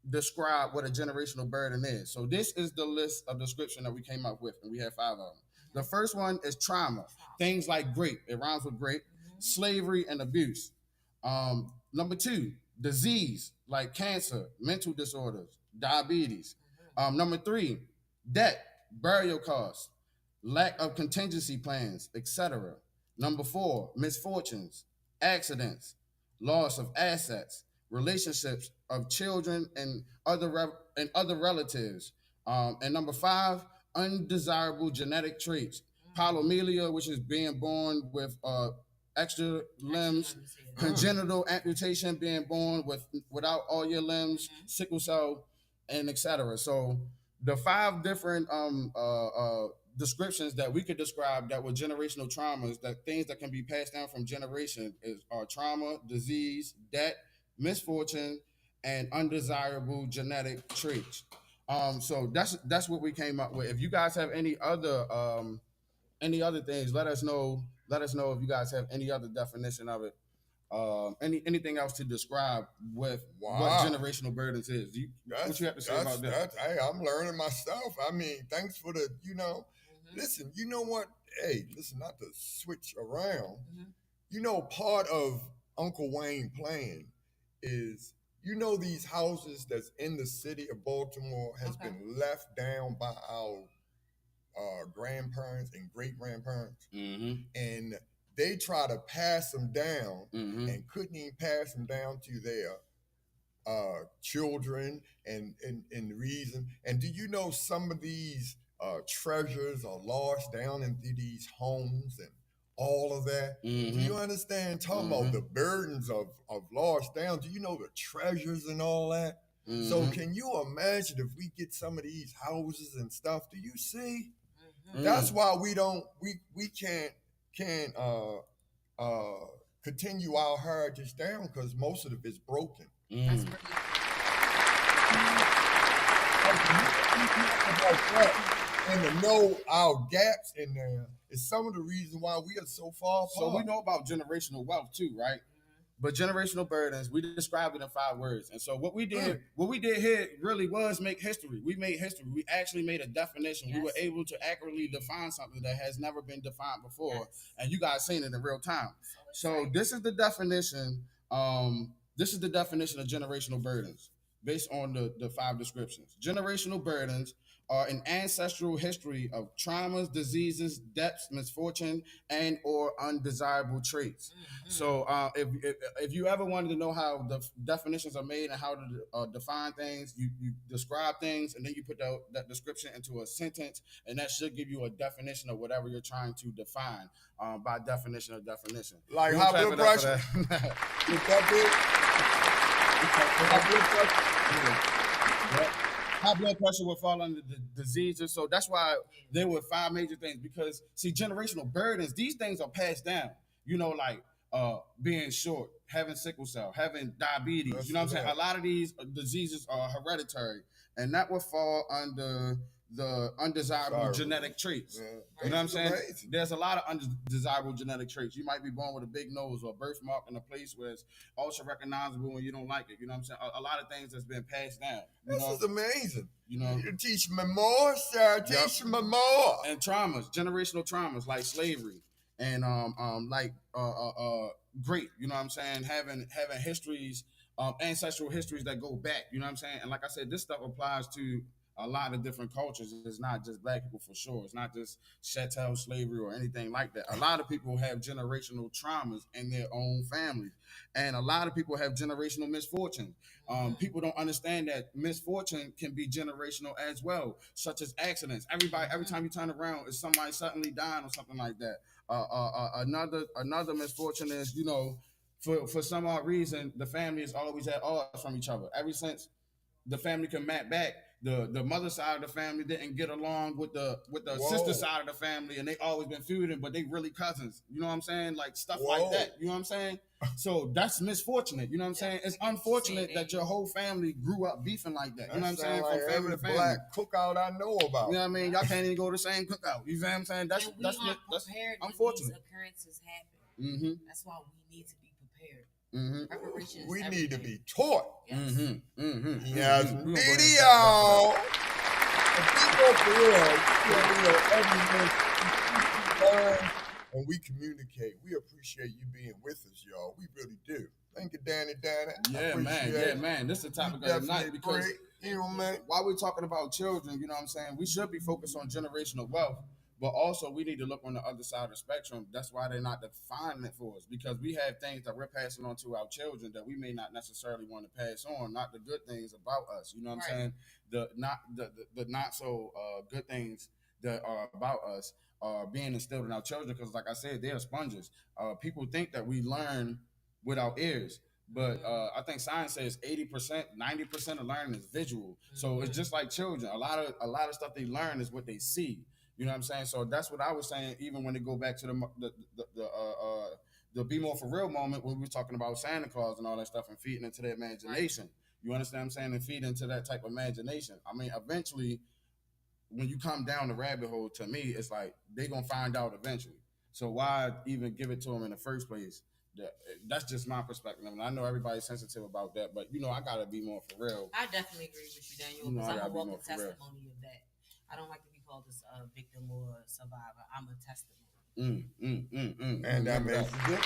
describe what a generational burden is? So this is the list of description that we came up with, and we have 5 of them. The first one is trauma. Things like grape. It rhymes with grape. Slavery and abuse. Number 2, disease like cancer, mental disorders, diabetes. Number 3, debt, burial costs, lack of contingency plans, etc. Number 4, misfortunes, accidents, loss of assets, relationships of children and other relatives. And number 5, undesirable genetic traits, polymelia, which is being born with extra limbs, congenital amputation, being born without all your limbs, sickle cell, and etc. So the 5 different descriptions that we could describe that were generational traumas, that things that can be passed down from generation are trauma, disease, debt, misfortune, and undesirable genetic traits. So that's what we came up with. If you guys have any other things, let us know. Let us know if you guys have any other definition of it. Anything else to describe with what generational burdens is? What you have to say about that? Hey, I'm learning myself. I mean, thanks for the, listen, you know what? Hey, listen, not to switch around. Part of Uncle Wayne plan is, these houses that's in the city of Baltimore has been left down by our grandparents and great grandparents, and they try to pass them down and couldn't even pass them down to their children and the reason. And do you know some of these treasures are lost down into these homes and all of that? Do you understand? Talking about the burdens of lost down. Do you know the treasures and all that? So can you imagine if we get some of these houses and stuff? Do you see? That's why we can't continue our heritage down, because most of it is broken. And to know our gaps in there is some of the reasons why we are so far apart. So we know about generational wealth too, right? But generational burdens, we described it in 5 words. And so what we did here really was make history. We made history. We actually made a definition. Yes. We were able to accurately define something that has never been defined before. Yes. And you guys seen it in real time. So this is the definition. This is the definition of generational burdens based on the 5 descriptions. Generational burdens are an ancestral history of traumas, diseases, deaths, misfortune, and or undesirable traits. So if you ever wanted to know how the definitions are made and how to define things, you describe things and then you put that description into a sentence, and that should give you a definition of whatever you're trying to define by definition of definition. Like high blood pressure. With that big? High blood pressure would fall under the diseases. So that's why there were 5 major things. Because see, generational burdens, these things are passed down. You know, like being short, having sickle cell, having diabetes. That's, you know what I'm saying? A lot of these diseases are hereditary, and that would fall under the undesirable genetic traits. Yeah. You know what I'm saying? Amazing. There's a lot of undesirable genetic traits. You might be born with a big nose or a birthmark in a place where it's ultra recognizable and you don't like it. You know what I'm saying? A lot of things that's been passed down. This is amazing. You know, you teach me more, sir. Teach me more. And traumas, generational traumas like slavery and great. You know what I'm saying? Having histories, ancestral histories that go back. You know what I'm saying? And like I said, this stuff applies to a lot of different cultures. It's not just black people for sure. It's not just chattel slavery or anything like that. A lot of people have generational traumas in their own families. And a lot of people have generational misfortune. People don't understand that misfortune can be generational as well, such as accidents. Every time you turn around, is somebody suddenly dying or something like that. Another misfortune is, you know, for some odd reason, the family is always at odds from each other. Ever since the family can map back, the mother side of the family didn't get along with the sister side of the family, and they always been feuding, but they really cousins. You know what I'm saying? Like stuff like that. You know what I'm saying? So that's misfortunate. You know what I'm saying? It's unfortunate that your whole family grew up beefing like that. You know what I'm saying? Like from family to family. Black cookout I know about. You know what I mean? Y'all can't even go to the same cookout. You know what I'm saying? That's unfortunate. These occurrences happen. That's why we need to be prepared. Preparation. We need to be taught. Yes. Yes. Video. And we communicate. We appreciate you being with us, y'all. We really do. Thank you, Danny. Yeah, man. This is the topic of the night because while we're talking about children, you know what I'm saying, we should be focused on generational wealth. But also, we need to look on the other side of the spectrum. That's why they're not defining it for us, because we have things that we're passing on to our children that we may not necessarily want to pass on. Not the good things about us, you know what I'm saying? The not so good things that are about us are being instilled in our children. Because, like I said, they're sponges. People think that we learn with our ears. But I think science says 80%, 90% of learning is visual. So it's just like children. A lot of stuff they learn is what they see. You know what I'm saying? So that's what I was saying. Even when they go back to the BMore4Real moment when we were talking about Santa Claus and all that stuff and feeding into their imagination. You understand what I'm saying? And feed into that type of imagination. I mean, eventually, when you come down the rabbit hole, to me, it's like they're gonna find out eventually. So why even give it to them in the first place? That's just my perspective. I mean, I know everybody's sensitive about that, but you know, I gotta be more for real. I definitely agree with you, Daniel, because I'm a walking testimony of that. I don't like to be called a victim or a survivor. I'm a testimony. And that makes it good.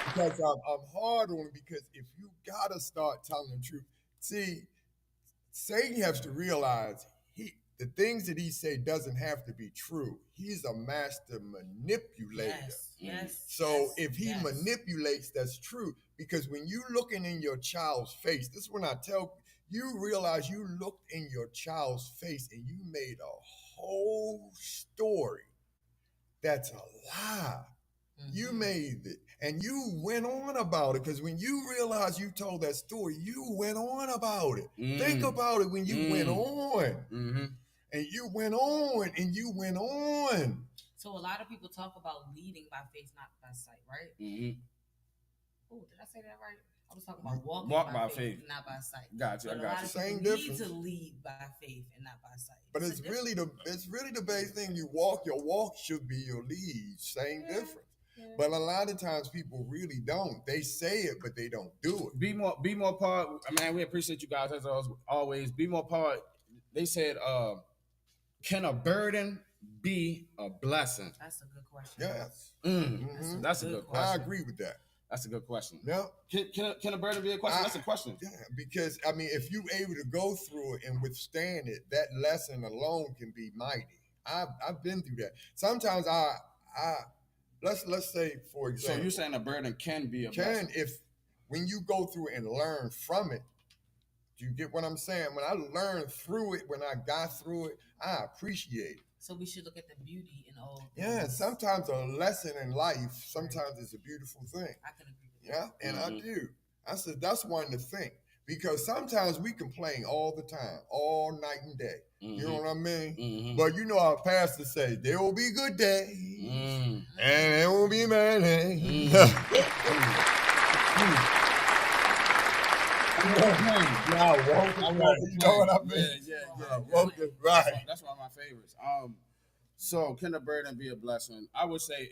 Because I'm hard on it, because if you gotta start telling the truth, see, Satan has to realize the things that he say doesn't have to be true. He's a master manipulator. Yes. So if he manipulates, that's true. Because when you looking in your child's face, this is when I tell you realize you looked in your child's face and you made a whole story that's a lie. You made it. And you went on about it, because when you realize you told that story, you went on about it. Think about it when you went on. And you went on, and you went on. So a lot of people talk about leading by faith, not by sight, right? Oh, did I say that right? I was talking about walking by faith, not by sight. Gotcha. I got you. Same difference. Need to lead by faith and not by sight. But it's really the base thing. Your walk should be your lead. Same difference. Yeah. But a lot of times people really don't. They say it, but they don't do it. Be more part. Man, we appreciate you guys as always. Be more part. They said, can a burden be a blessing? That's a good question. Yes. That's a good question. I agree with that. That's a good question. Yeah. Can a burden be a question? That's a question. Yeah, because I mean, if you able to go through it and withstand it, that lesson alone can be mighty. I've been through that. Sometimes I let's say for example. So you're saying a burden can be a blessing? If when you go through it and learn from it, do you get what I'm saying? When I learned through it, when I got through it, I appreciate it. So we should look at the beauty in all things. Yeah, sometimes a lesson in life, sometimes it's a beautiful thing. I can agree with that. Yeah, and I do. I said that's one to think. Because sometimes we complain all the time, all night and day. You know what I mean? But you know our pastor say, there will be good days and there will be bad days. You know what I mean? Yeah. Right. That's one of my favorites. So can a burden be a blessing? I would say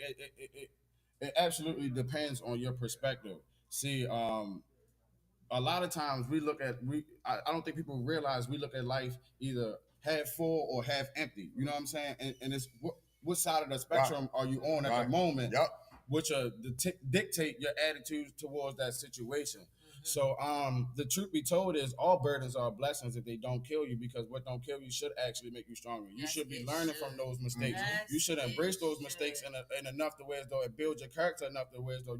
it absolutely depends on your perspective. See, a lot of times I don't think people realize we look at life either half full or half empty. You know what I'm saying? And it's what side of the spectrum are you on at the moment, which dictate your attitude towards that situation. So the truth be told is all burdens are blessings if they don't kill you, because what don't kill you should actually make you stronger. You should be learning from those mistakes. You should embrace those mistakes in enough the way as though it builds your character enough the way as though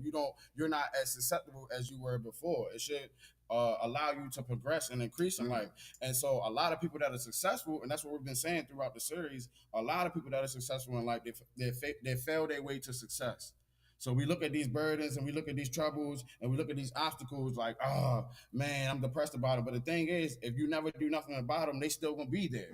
you're not as susceptible as you were before. It should allow you to progress and increase in life. And so a lot of people that are successful, and that's what we've been saying throughout the series, a lot of people that are successful in life, they fail their way to success. So we look at these burdens and we look at these troubles and we look at these obstacles like, oh, man, I'm depressed about it. But the thing is, if you never do nothing about them, they still going to be there.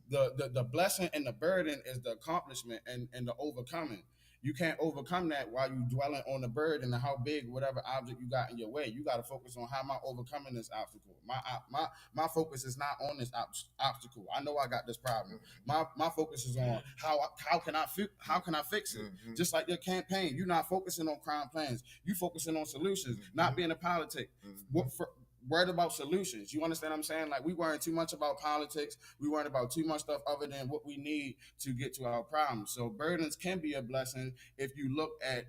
The blessing and the burden is the accomplishment and the overcoming. You can't overcome that while you dwelling on the burden and how big whatever object you got in your way. You got to focus on how am I overcoming this obstacle. My focus is not on this obstacle. I know I got this problem. My focus is on how can I fix it. Just like your campaign, you're not focusing on crime plans. You focusing on solutions, not being a politic. Worried about solutions. You understand what I'm saying? Like, we weren't too much about politics. We weren't about too much stuff other than what we need to get to our problems. So burdens can be a blessing if you look at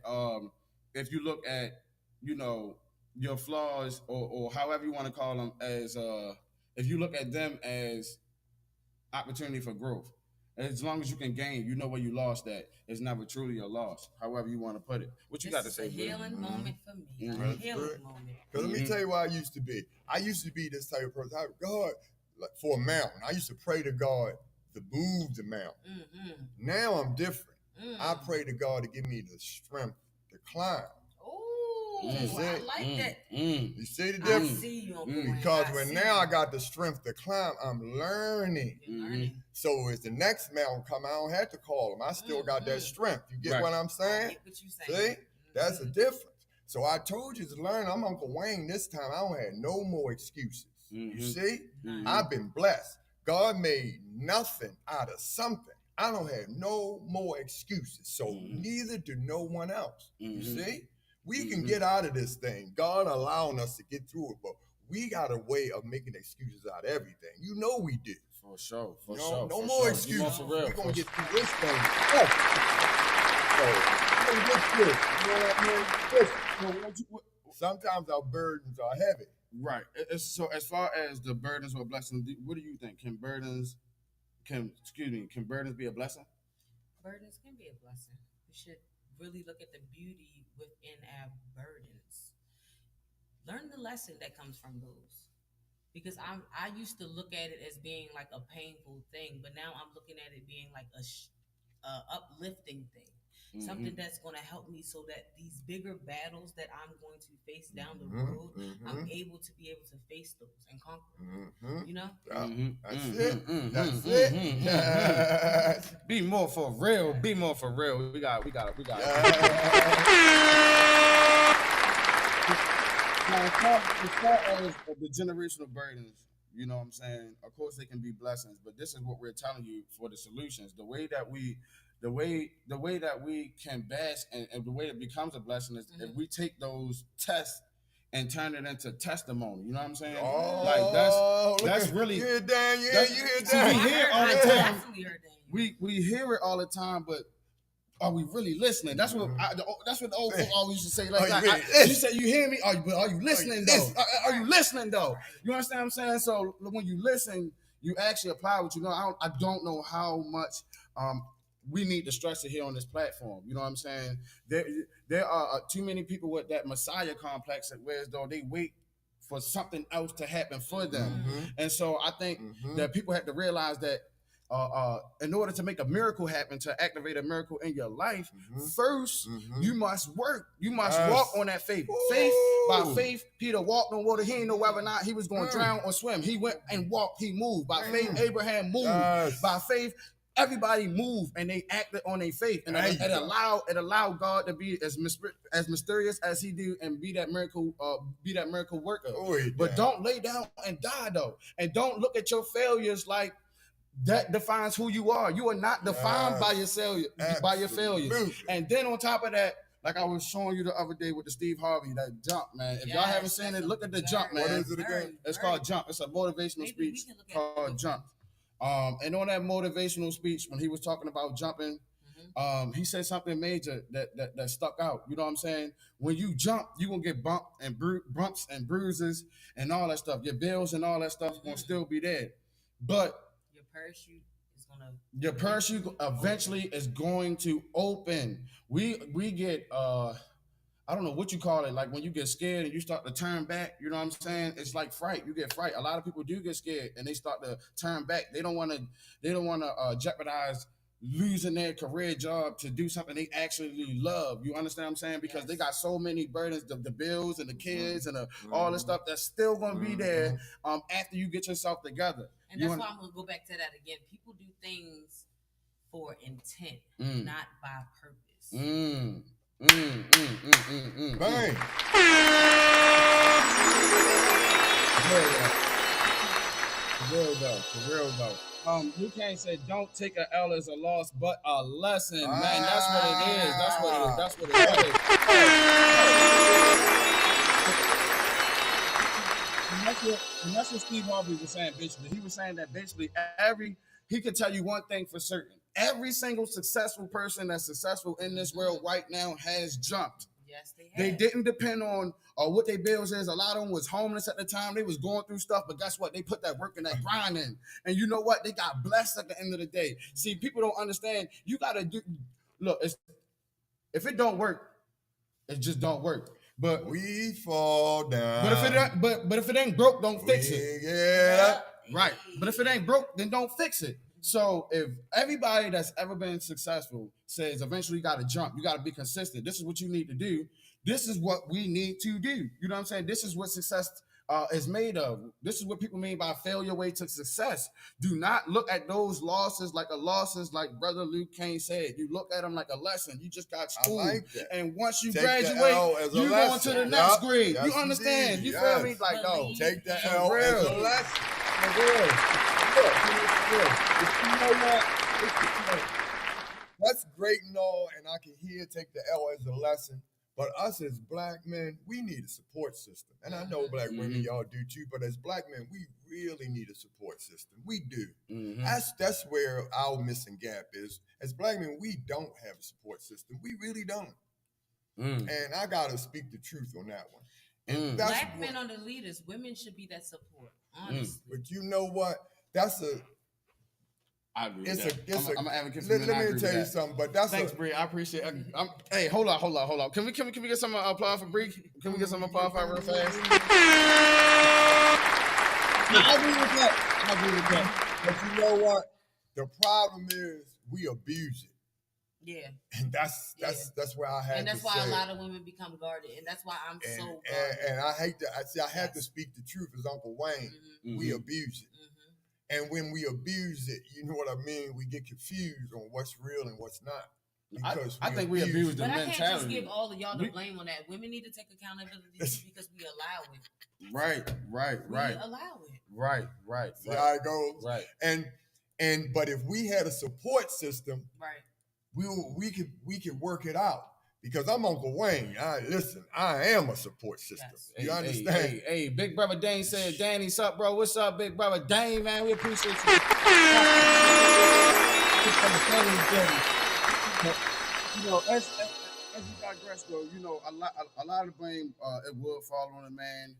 you know, your flaws or however you want to call them as if you look at them as opportunity for growth. As long as you can gain, you know where you lost at. It's never truly a loss, however you want to put it. What you got to say? It's a healing moment for me. A healing moment. Because let me tell you what I used to be. I used to be this type of person. God, like, for a mountain. I used to pray to God to move the mountain. Now I'm different. I pray to God to give me the strength to climb. I like that. You see the difference? I see you. Because now I got the strength to climb, I'm learning. So as the next mountain come, I don't have to call him. I still got that strength. You get what I'm saying? I get what you saying. See? That's the difference. So I told you to learn. I'm Uncle Wayne this time. I don't have no more excuses. You see? I've been blessed. God made nothing out of something. I don't have no more excuses. So neither do no one else. You see? We can get out of this thing. God allowing us to get through it, but we got a way of making excuses out of everything. You know we do. For sure. No more excuses. We're going to get through this thing. So, we're going to get through it. You know what I mean? Sometimes our burdens are heavy. Right. So as far as the burdens or blessings, what do you think? Can burdens be a blessing? Burdens can be a blessing. We should really look at the beauty within our burdens. Learn the lesson that comes from those. Because I used to look at it as being like a painful thing, but now I'm looking at it being like a uplifting thing. Something that's going to help me so that these bigger battles that I'm going to face down the road, I'm able to face those and conquer them. You know? That's it. BMore4Real. BMore4Real. We got. As far as the generational burdens, you know what I'm saying? Of course, they can be blessings, but this is what we're telling you for the solutions. The way that we can bask and the way it becomes a blessing is if we take those tests and turn it into testimony. You know what I'm saying? That's really. You hear Dan? We hear it all the time. We hear it all the time, but are we really listening? That's what that's what the old folk always used to say. Like, you say, you hear me? Are you listening though? Are you listening though? You understand what I'm saying? So when you listen, you actually apply what you know. I don't know how much we need to stress it here on this platform. You know what I'm saying? There are too many people with that Messiah complex that whereas though they wait for something else to happen for them. And so I think that people have to realize that in order to make a miracle happen, to activate a miracle in your life, first you must work. You must walk on that faith. By faith, Peter walked on water. He didn't know whether or not he was going to drown or swim. He went and walked. He moved. By faith, Abraham moved. By faith, everybody moved and they acted on their faith, and it allowed God to be as mysterious as He do and be that miracle worker. But don't lay down and die though, and don't look at your failures like that defines who you are. You are not defined by your failures. And then on top of that, like I was showing you the other day with the Steve Harvey, that jump, man. If y'all haven't seen it, look at the jump, man. What is it again? It's called Jump. It's a motivational speech called Jump. And on that motivational speech, when he was talking about jumping, he said something major that stuck out. You know what I'm saying? When you jump, you're going to get bumps and bruises and all that stuff. Your bills and all that stuff going to still be there. But your parachute eventually is going to open. We get I don't know what you call it, like when you get scared and you start to turn back, you know what I'm saying? It's like fright. You get fright. A lot of people do get scared and they start to turn back. They don't want to jeopardize losing their career job to do something they actually love. You understand what I'm saying? Because they got so many burdens, the bills and the kids and all the stuff that's still going to be there after you get yourself together. And that's why I'm going to go back to that again. People do things for intent, not by purpose. Bang. For real though. You can't say don't take an L as a loss, but a lesson, man. That's what it is. That's what it is. And that's what Steve Harvey was saying, basically. He was saying that basically he could tell you one thing for certain. Every single successful person that's successful in this world right now has jumped. Yes, they have. They didn't depend on what their bills is. A lot of them was homeless at the time. They was going through stuff, but guess what? They put that work and that grind in. And you know what? They got blessed at the end of the day. See, people don't understand. You got to do, look, if it don't work, it just don't work. But we fall down. But if it ain't broke, don't fix it. Yeah. Right. But if it ain't broke, then don't fix it. So if everybody that's ever been successful says eventually you got to jump, you got to be consistent. This is what you need to do. This is what we need to do. You know what I'm saying? This is what success is made of. This is what people mean by failure way to success. Do not look at those losses like Brother Luke Kane said. You look at them like a lesson. You just got schooled. Like and once you graduate, you go into the next grade. Yes, you understand? You feel me? Like, take the L as a lesson. You know what? That's great and all, and I can hear take the L as a lesson. But us as black men, we need a support system. And I know black women, y'all do too, but as black men, we really need a support system. We do. That's where our missing gap is. As black men, we don't have a support system. We really don't. And I got to speak the truth on that one. And black men are the leaders. Women should be that support, honestly. But you know what? I agree with that. I'm an advocate for men. Let me tell you something, but thanks, Bree. I appreciate it. Hey, hold on. Can we get some applause for Bree? Can we get some applause for her real fast? I agree with that. But you know what? The problem is we abuse it. Yeah. And that's where I had to say. And that's why a lot of women become guarded. And that's why I'm so guarded. And I had to speak the truth as Uncle Wayne. We abuse it. And when we abuse it, you know what I mean? We get confused on what's real and what's not. Because I think we abuse the mentality. But I can't just give all of y'all the blame on that. Women need to take accountability because we allow it. Right. We allow it. Right. See how it goes? Right. But if we had a support system, right, we could work it out. Because I'm Uncle Wayne. I am a support system. Yes. You understand? Hey, Big Brother Dane said, Danny, what's up, bro? What's up, Big Brother Dane, man? We appreciate you. As we digress, though, a lot of blame it will fall on the man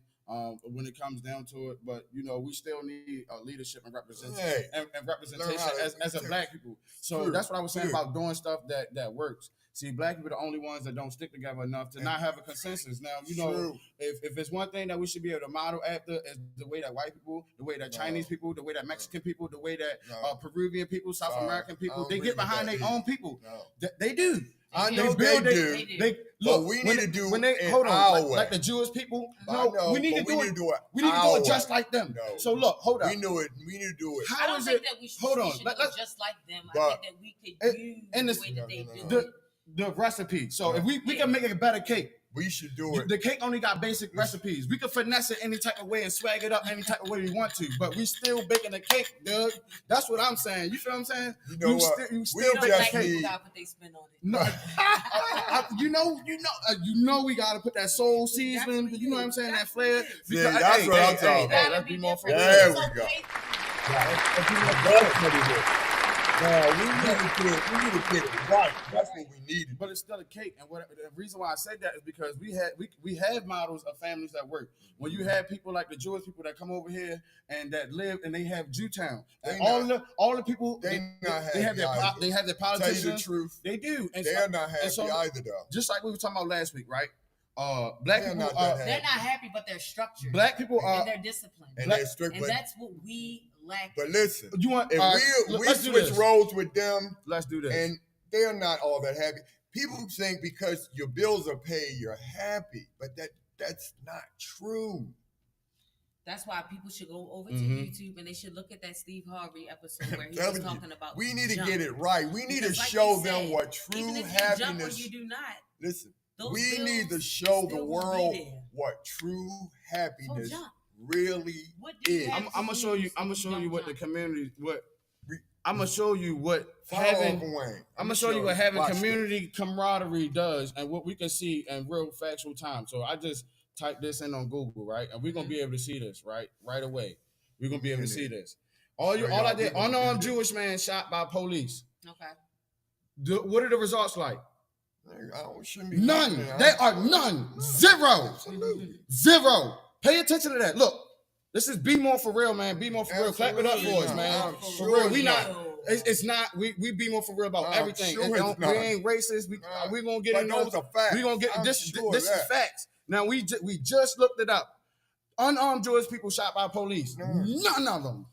when it comes down to it. But we still need leadership and representation and representation as a black people. So that's what I was saying about doing stuff that works. See, black people are the only ones that don't stick together enough to not have a consensus. Now, if it's one thing that we should be able to model after is the way that white people, the way that Chinese people, the way that Mexican people, the way that Peruvian people, South American people, they get behind their own people. They do. I know they do. But we need to do like the Jewish people. We need to do it. We need to do it just like them. No. So look, hold on. We need to do it. I don't think that we should do it just like them. I think that we could use the way that they do it. The recipe. So if we can make a better cake. We should do it. The cake only got basic recipes. We can finesse it any type of way and swag it up any type of way we want to, but we still baking the cake, Doug. That's what I'm saying. You feel what I'm saying? You know what? You still bake the cake. What they spend on it. No, we gotta put that soul seasoning. You know what I'm saying? That flair. Because, that's what I'm talking about. Let's be more for real. There we go. We need to get it right. That's what we needed. But it's still a cake. And the reason why I said that is because we have models of families that work. When you have people like the Jewish people that come over here and that live and they have Jewtown. All the people they have their politicians. Tell you the truth. They do. And they're not happy either though. Just like we were talking about last week, right? Black people they're not happy, but they're structured. Black people are and they're disciplined. And they're strict. And that's what we lack. But listen, if we switch roles with them, let's do this. And they're not all that happy. People think because your bills are paid, you're happy, but that's not true. That's why people should go over to YouTube and they should look at that Steve Harvey episode where he was talking about. We need to get it right. We need to show them what true even if happiness. you jump or you do not. Listen, we need to show the world what true happiness really is. I'm gonna show you. I'm gonna show you what the community. I'm gonna show you what having. I'm gonna show you what having community camaraderie does, and what we can see in real factual time. So I just type this in on Google, right, and we're gonna be able to see this right away. We're gonna be able to see this. All I did, unarmed Jewish man shot by police. Okay. What are the results like? None. They are none. Zero. Zero. Pay attention to that. Look, this is BMore4Real, man. BMore4Real. Clap it up for us, man. For real. We not. It's not. We BMore4Real about everything. We ain't racist. We gonna get in those. We gonna get this. This is facts. Now we just looked it up. Unarmed Jewish people shot by police. None of them.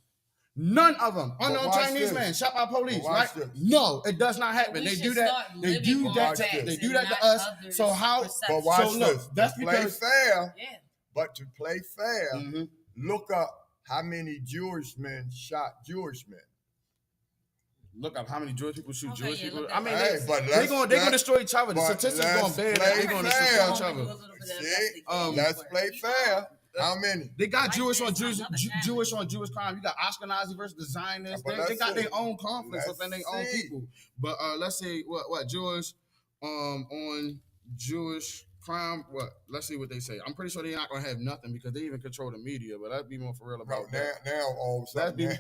None of them. Unarmed Chinese man shot by police, right? No, it does not happen. They do that. They do that to us. So how? But watch this. That's because fair. Yeah. But to play fair, look up how many Jewish men shot Jewish men. Look up how many Jewish people shoot Jewish people. I mean, they're gonna destroy each other. The statistics going bad. They're gonna destroy each other. Let's play fair. How many? They got Jewish on Jewish crime. You got Ashkenazi versus the Zionists. They got their own conflicts within their own people. But let's say what Jewish on Jewish crime. What? Let's see what they say. I'm pretty sure they're not gonna have nothing because they even control the media. But that'd be more for real about that. Now all of a sudden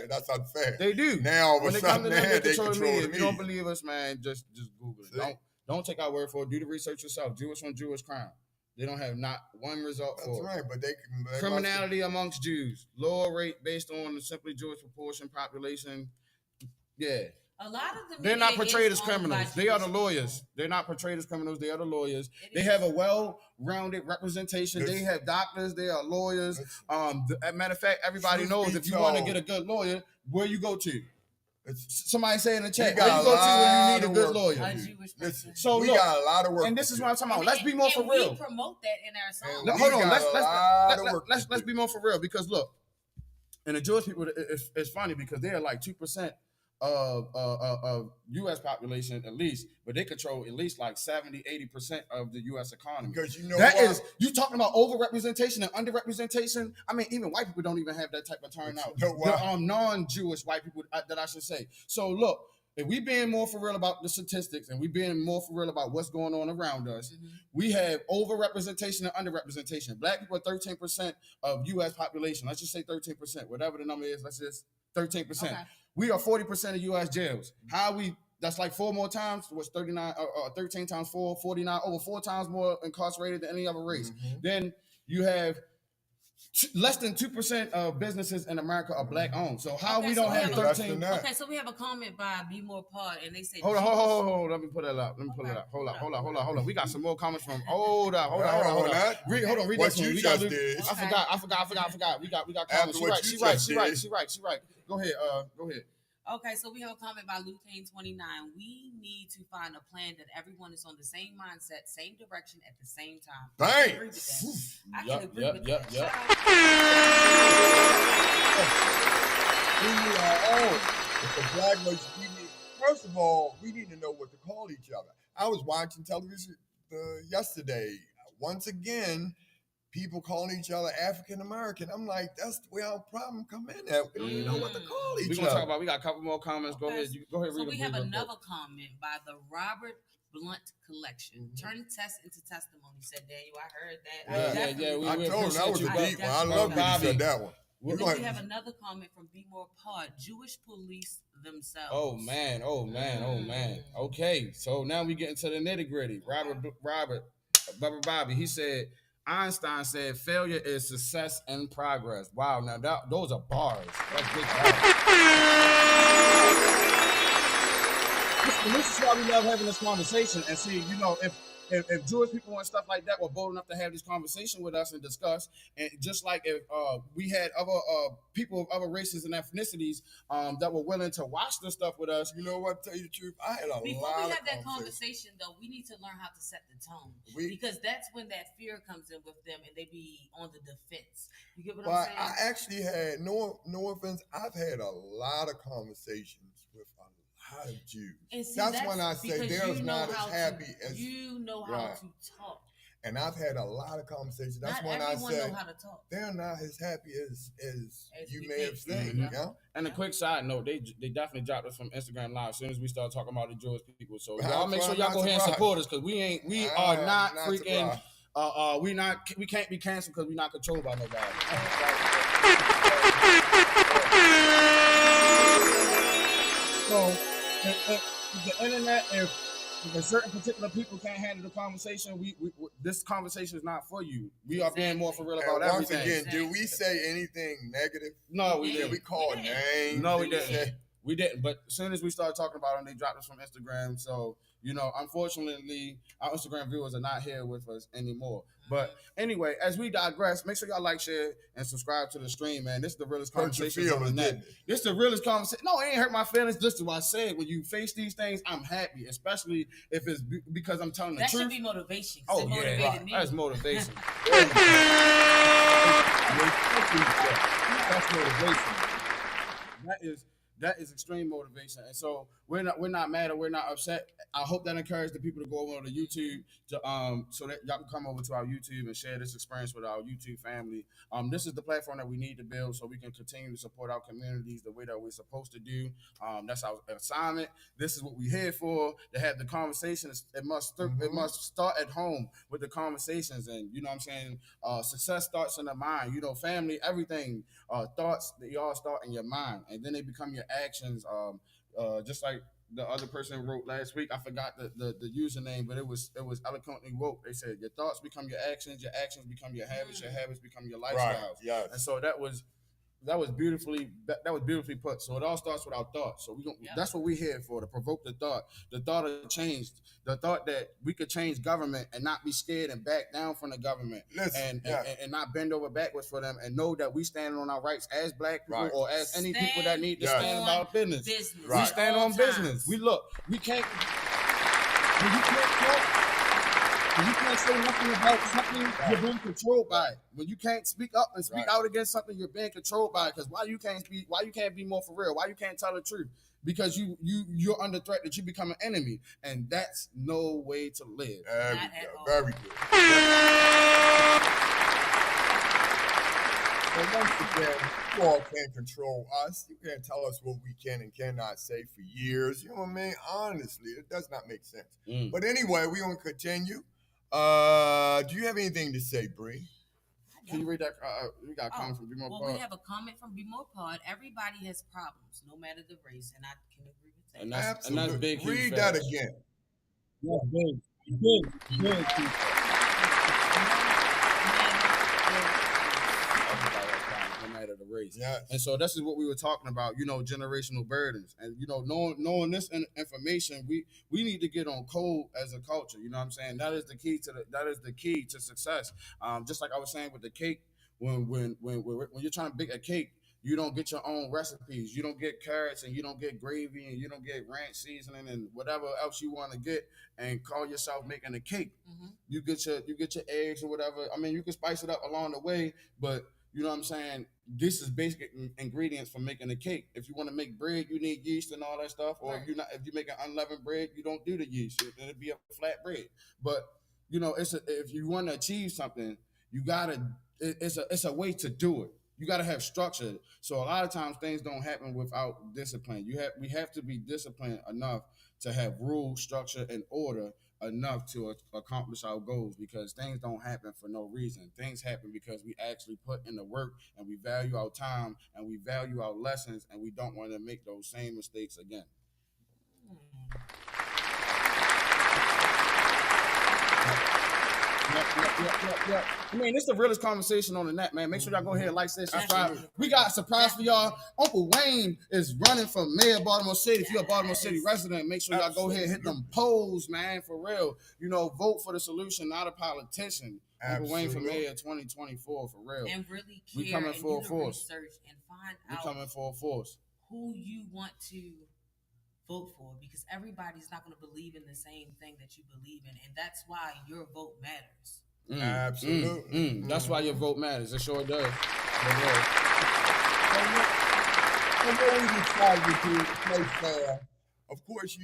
that's unfair. They do. Now all of a sudden they control the media. If you don't believe us, man, just Google it. Don't take our word for it. Do the research yourself. Jewish on Jewish crime. They don't have not one result for it. That's right, but they criminality amongst Jews. Lower rate based on the simply Jewish proportion population. Yeah. A lot of them. They're not portrayed as criminals. They are the lawyers. They're not portrayed as criminals. They are the lawyers. They have a well-rounded representation. They have doctors. They are lawyers. As a matter of fact, everybody knows if you want to get a good lawyer, where you go to. Somebody say in the chat, where you go to when you need a good lawyer. So we got a lot of work. And this is what I'm talking about. Let's be more for real. We promote that in our song. Hold on. Let's be more for real because look, and the Jewish people, it's funny because they are like 2% of U.S. population at least, but they control at least like 70-80% of the U.S. economy. Because you know that is you talking about overrepresentation and underrepresentation. I mean, even white people don't even have that type of turnout. The non-Jewish white people that I should say. So look, if we being more for real about the statistics and we being more for real about what's going on around us, we have overrepresentation and underrepresentation. Black people are 13% of U.S. population. Let's just say 13%, whatever the number is. Let's just 13%. Okay. We are 40% of U.S. jails. How we That's like 4 more times. What's 39? 13 times 4, 49. Over 4 times more incarcerated than any other race. Mm-hmm. Then you have less than 2% of businesses in America are black owned. So how we don't have 13? Okay, so we have a comment by BMore4Real, and they said, hold on. Let me put it up. Hold on. We got some more comments from. Hold on. Read what that to me. You just did. I forgot. We got comments. She right. Go ahead. Okay, so we have a comment by Luthane29. We need to find a plan that everyone is on the same mindset, same direction at the same time. I can agree with that. I can agree with that. The black race, first of all, we need to know what to call each other. I was watching television yesterday. Once again, people calling each other African American. I'm like, that's where our problem come in at. We don't even know what to call each other. We got a couple more comments. Okay. Go ahead. So we have another comment by the Robert Blunt Collection. Turning test into testimony, said Daniel. I heard that. Yeah. I told him that was a deep one. I love that you said that one. And then we have another comment from BMore4Real. Jewish police themselves. Oh man. Okay, so now we get into the nitty gritty. Robert Bobby. He said Einstein said failure is success and progress. Wow, now those are bars. That's big bars. This is why we love having this conversation and see, if Jewish people and stuff like that were bold enough to have this conversation with us and discuss, and just like if we had other people of other races and ethnicities that were willing to watch this stuff with us. You know what? To tell you the truth, I had a lot. Before we have that conversation, though, we need to learn how to set the tone because that's when that fear comes in with them and they be on the defense. You get what I'm saying? I actually had no offense. I've had a lot of conversations with a lot of Jews. See, that's when I say they're not as happy as you know how to talk. And I've had a lot of conversations. That's not when I say know how to talk. They're not as happy as you may have said. Mm-hmm. Yeah? And a quick side note, they definitely dropped us from Instagram Live as soon as we start talking about the Jewish people. So y'all make sure y'all go ahead and support us because we are not freaking we can't be canceled because we're not controlled by nobody. So the internet, if certain particular people can't handle the conversation, this conversation is not for you. We are being more for real about everything. Once again, did we say anything negative? No, we didn't. Did we call names? No, we didn't. We didn't. But as soon as we started talking about them, they dropped us from Instagram. So, unfortunately, our Instagram viewers are not here with us anymore. But anyway, as we digress, make sure y'all like, share, and subscribe to the stream, man. This is the realest conversation on the net. This is the realest conversation. No, it ain't hurt my feelings. Just as I said, when you face these things, I'm happy, especially if it's because I'm telling the truth. That should be motivation. Oh, yeah. Right. That's motivation. That's motivation. That is extreme motivation, and so we're not mad or we're not upset. I hope that encourages the people to go over to YouTube to so that y'all can come over to our YouTube and share this experience with our YouTube family. This is the platform that we need to build so we can continue to support our communities the way that we're supposed to do. That's our assignment. This is what we're here for, to have the conversations. It must start at home with the conversations, and you know what I'm saying. Success starts in the mind. Family, everything. Thoughts, they all start in your mind, and then they become your actions. Just like the other person wrote last week, I forgot the username, but it was eloquently woke. They said your thoughts become your actions become your habits become your lifestyles. Right. Yes. And so that was beautifully put. So it all starts with our thoughts. So that's what we're here for, to provoke the thought of change, the thought that we could change government and not be scared and back down from the government. And not bend over backwards for them, and know that we stand on our rights as black people or as any people that need to stand about business. Right. We stand on business. We can't when you can't say nothing about something, you're being controlled by it. When you can't speak up and speak out against something, you're being controlled by it. Because why you can't be more for real? Why you can't tell the truth? Because you're under threat that you become an enemy, and that's no way to live. Very good. But once again, you all can't control us. You can't tell us what we can and cannot say for years. You know what I mean? Honestly, it does not make sense. But anyway, we're going to continue. Do you have anything to say, Bree? I Can you read that? We got a comment from BMore Well, we have a comment from BMore4Real. Everybody has problems, no matter the race, and I can agree with that. And that's big. Read that again. Yeah, big. No matter the race. Yes. And so this is what we were talking about, generational burdens. And knowing this information, we need to get on code as a culture. You know what I'm saying? That is the key to success. Just like I was saying with the cake, when you're trying to bake a cake, you don't get your own recipes. You don't get carrots and you don't get gravy and you don't get ranch seasoning and whatever else you want to get and call yourself making a cake. Mm-hmm. You get your eggs or whatever. I mean, you can spice it up along the way, but you know what I'm saying? This is basic ingredients for making a cake. If you want to make bread, you need yeast and all that stuff. Or if you make an unleavened bread, you don't do the yeast. It'll be a flat bread. But if you want to achieve something, it's a way to do it. You got to have structure. So a lot of times things don't happen without discipline. We have to be disciplined enough to have rules, structure, and order enough to accomplish our goals, because things don't happen for no reason. Things happen because we actually put in the work and we value our time and we value our lessons, and we don't want to make those same mistakes again. Yep. I mean, this is the realest conversation on the net, man. Make sure y'all go ahead and like, share, subscribe. We got a surprise for y'all. Uncle Wayne is running for mayor of Baltimore City. If you're a Baltimore City resident, make sure y'all go ahead and hit them polls, man, for real. Vote for the solution, not a politician. Uncle Wayne for mayor 2024, for real. And really care we coming full force. Research and find we out coming full force. Who you want to vote for, because everybody's not going to believe in the same thing that you believe in, and that's why your vote matters. Absolutely. That's why your vote matters. It sure does. And what we decided to do to play fair, of course,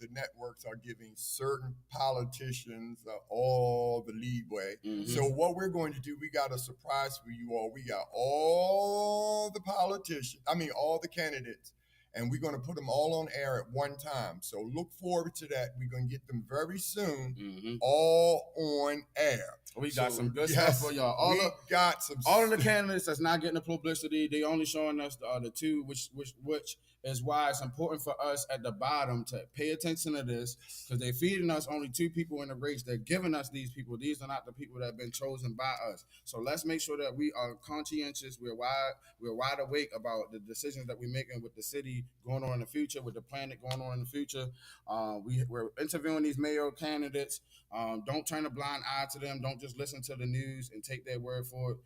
the networks are giving certain politicians all the leeway. Mm-hmm. So what we're going to do, we got a surprise for you all. We got all the candidates, and we're going to put them all on air at one time. So look forward to that. We're going to get them very soon, all on air. We got some good stuff for y'all. All of the candidates that's not getting the publicity, they only showing us the two, which is why it's important for us at the bottom to pay attention to this, because they're feeding us only two people in the race. They're giving us these people. These are not the people that have been chosen by us. So let's make sure that we are conscientious. We're wide awake about the decisions that we're making with the city going on in the future, with the planet going on in the future. We're interviewing these mayoral candidates. Don't turn a blind eye to them. Don't just listen to the news and take their word for it.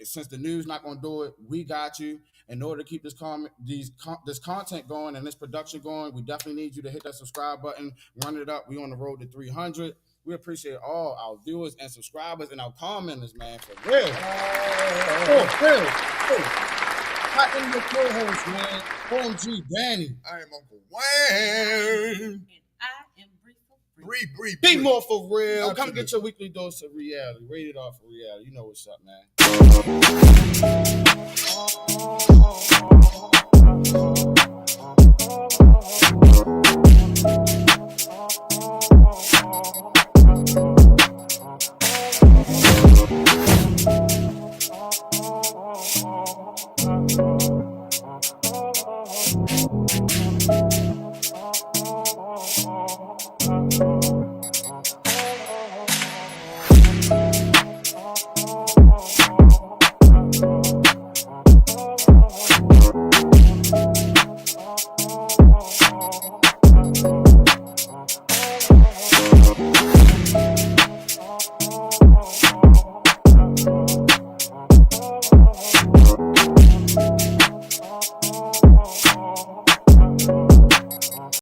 Since the news not going to do it, we got you. In order to keep this content going and this production going, we definitely need you to hit that subscribe button, run it up. We on the road to 300. We appreciate all our viewers and subscribers and our commenters, man, for real. Real. Hot in your co-host, man. OMG Danny. I am Uncle Wayne. And I am Bree. BMore4Real. Come get your weekly dose of reality. Rated R for reality. You know what's up, man.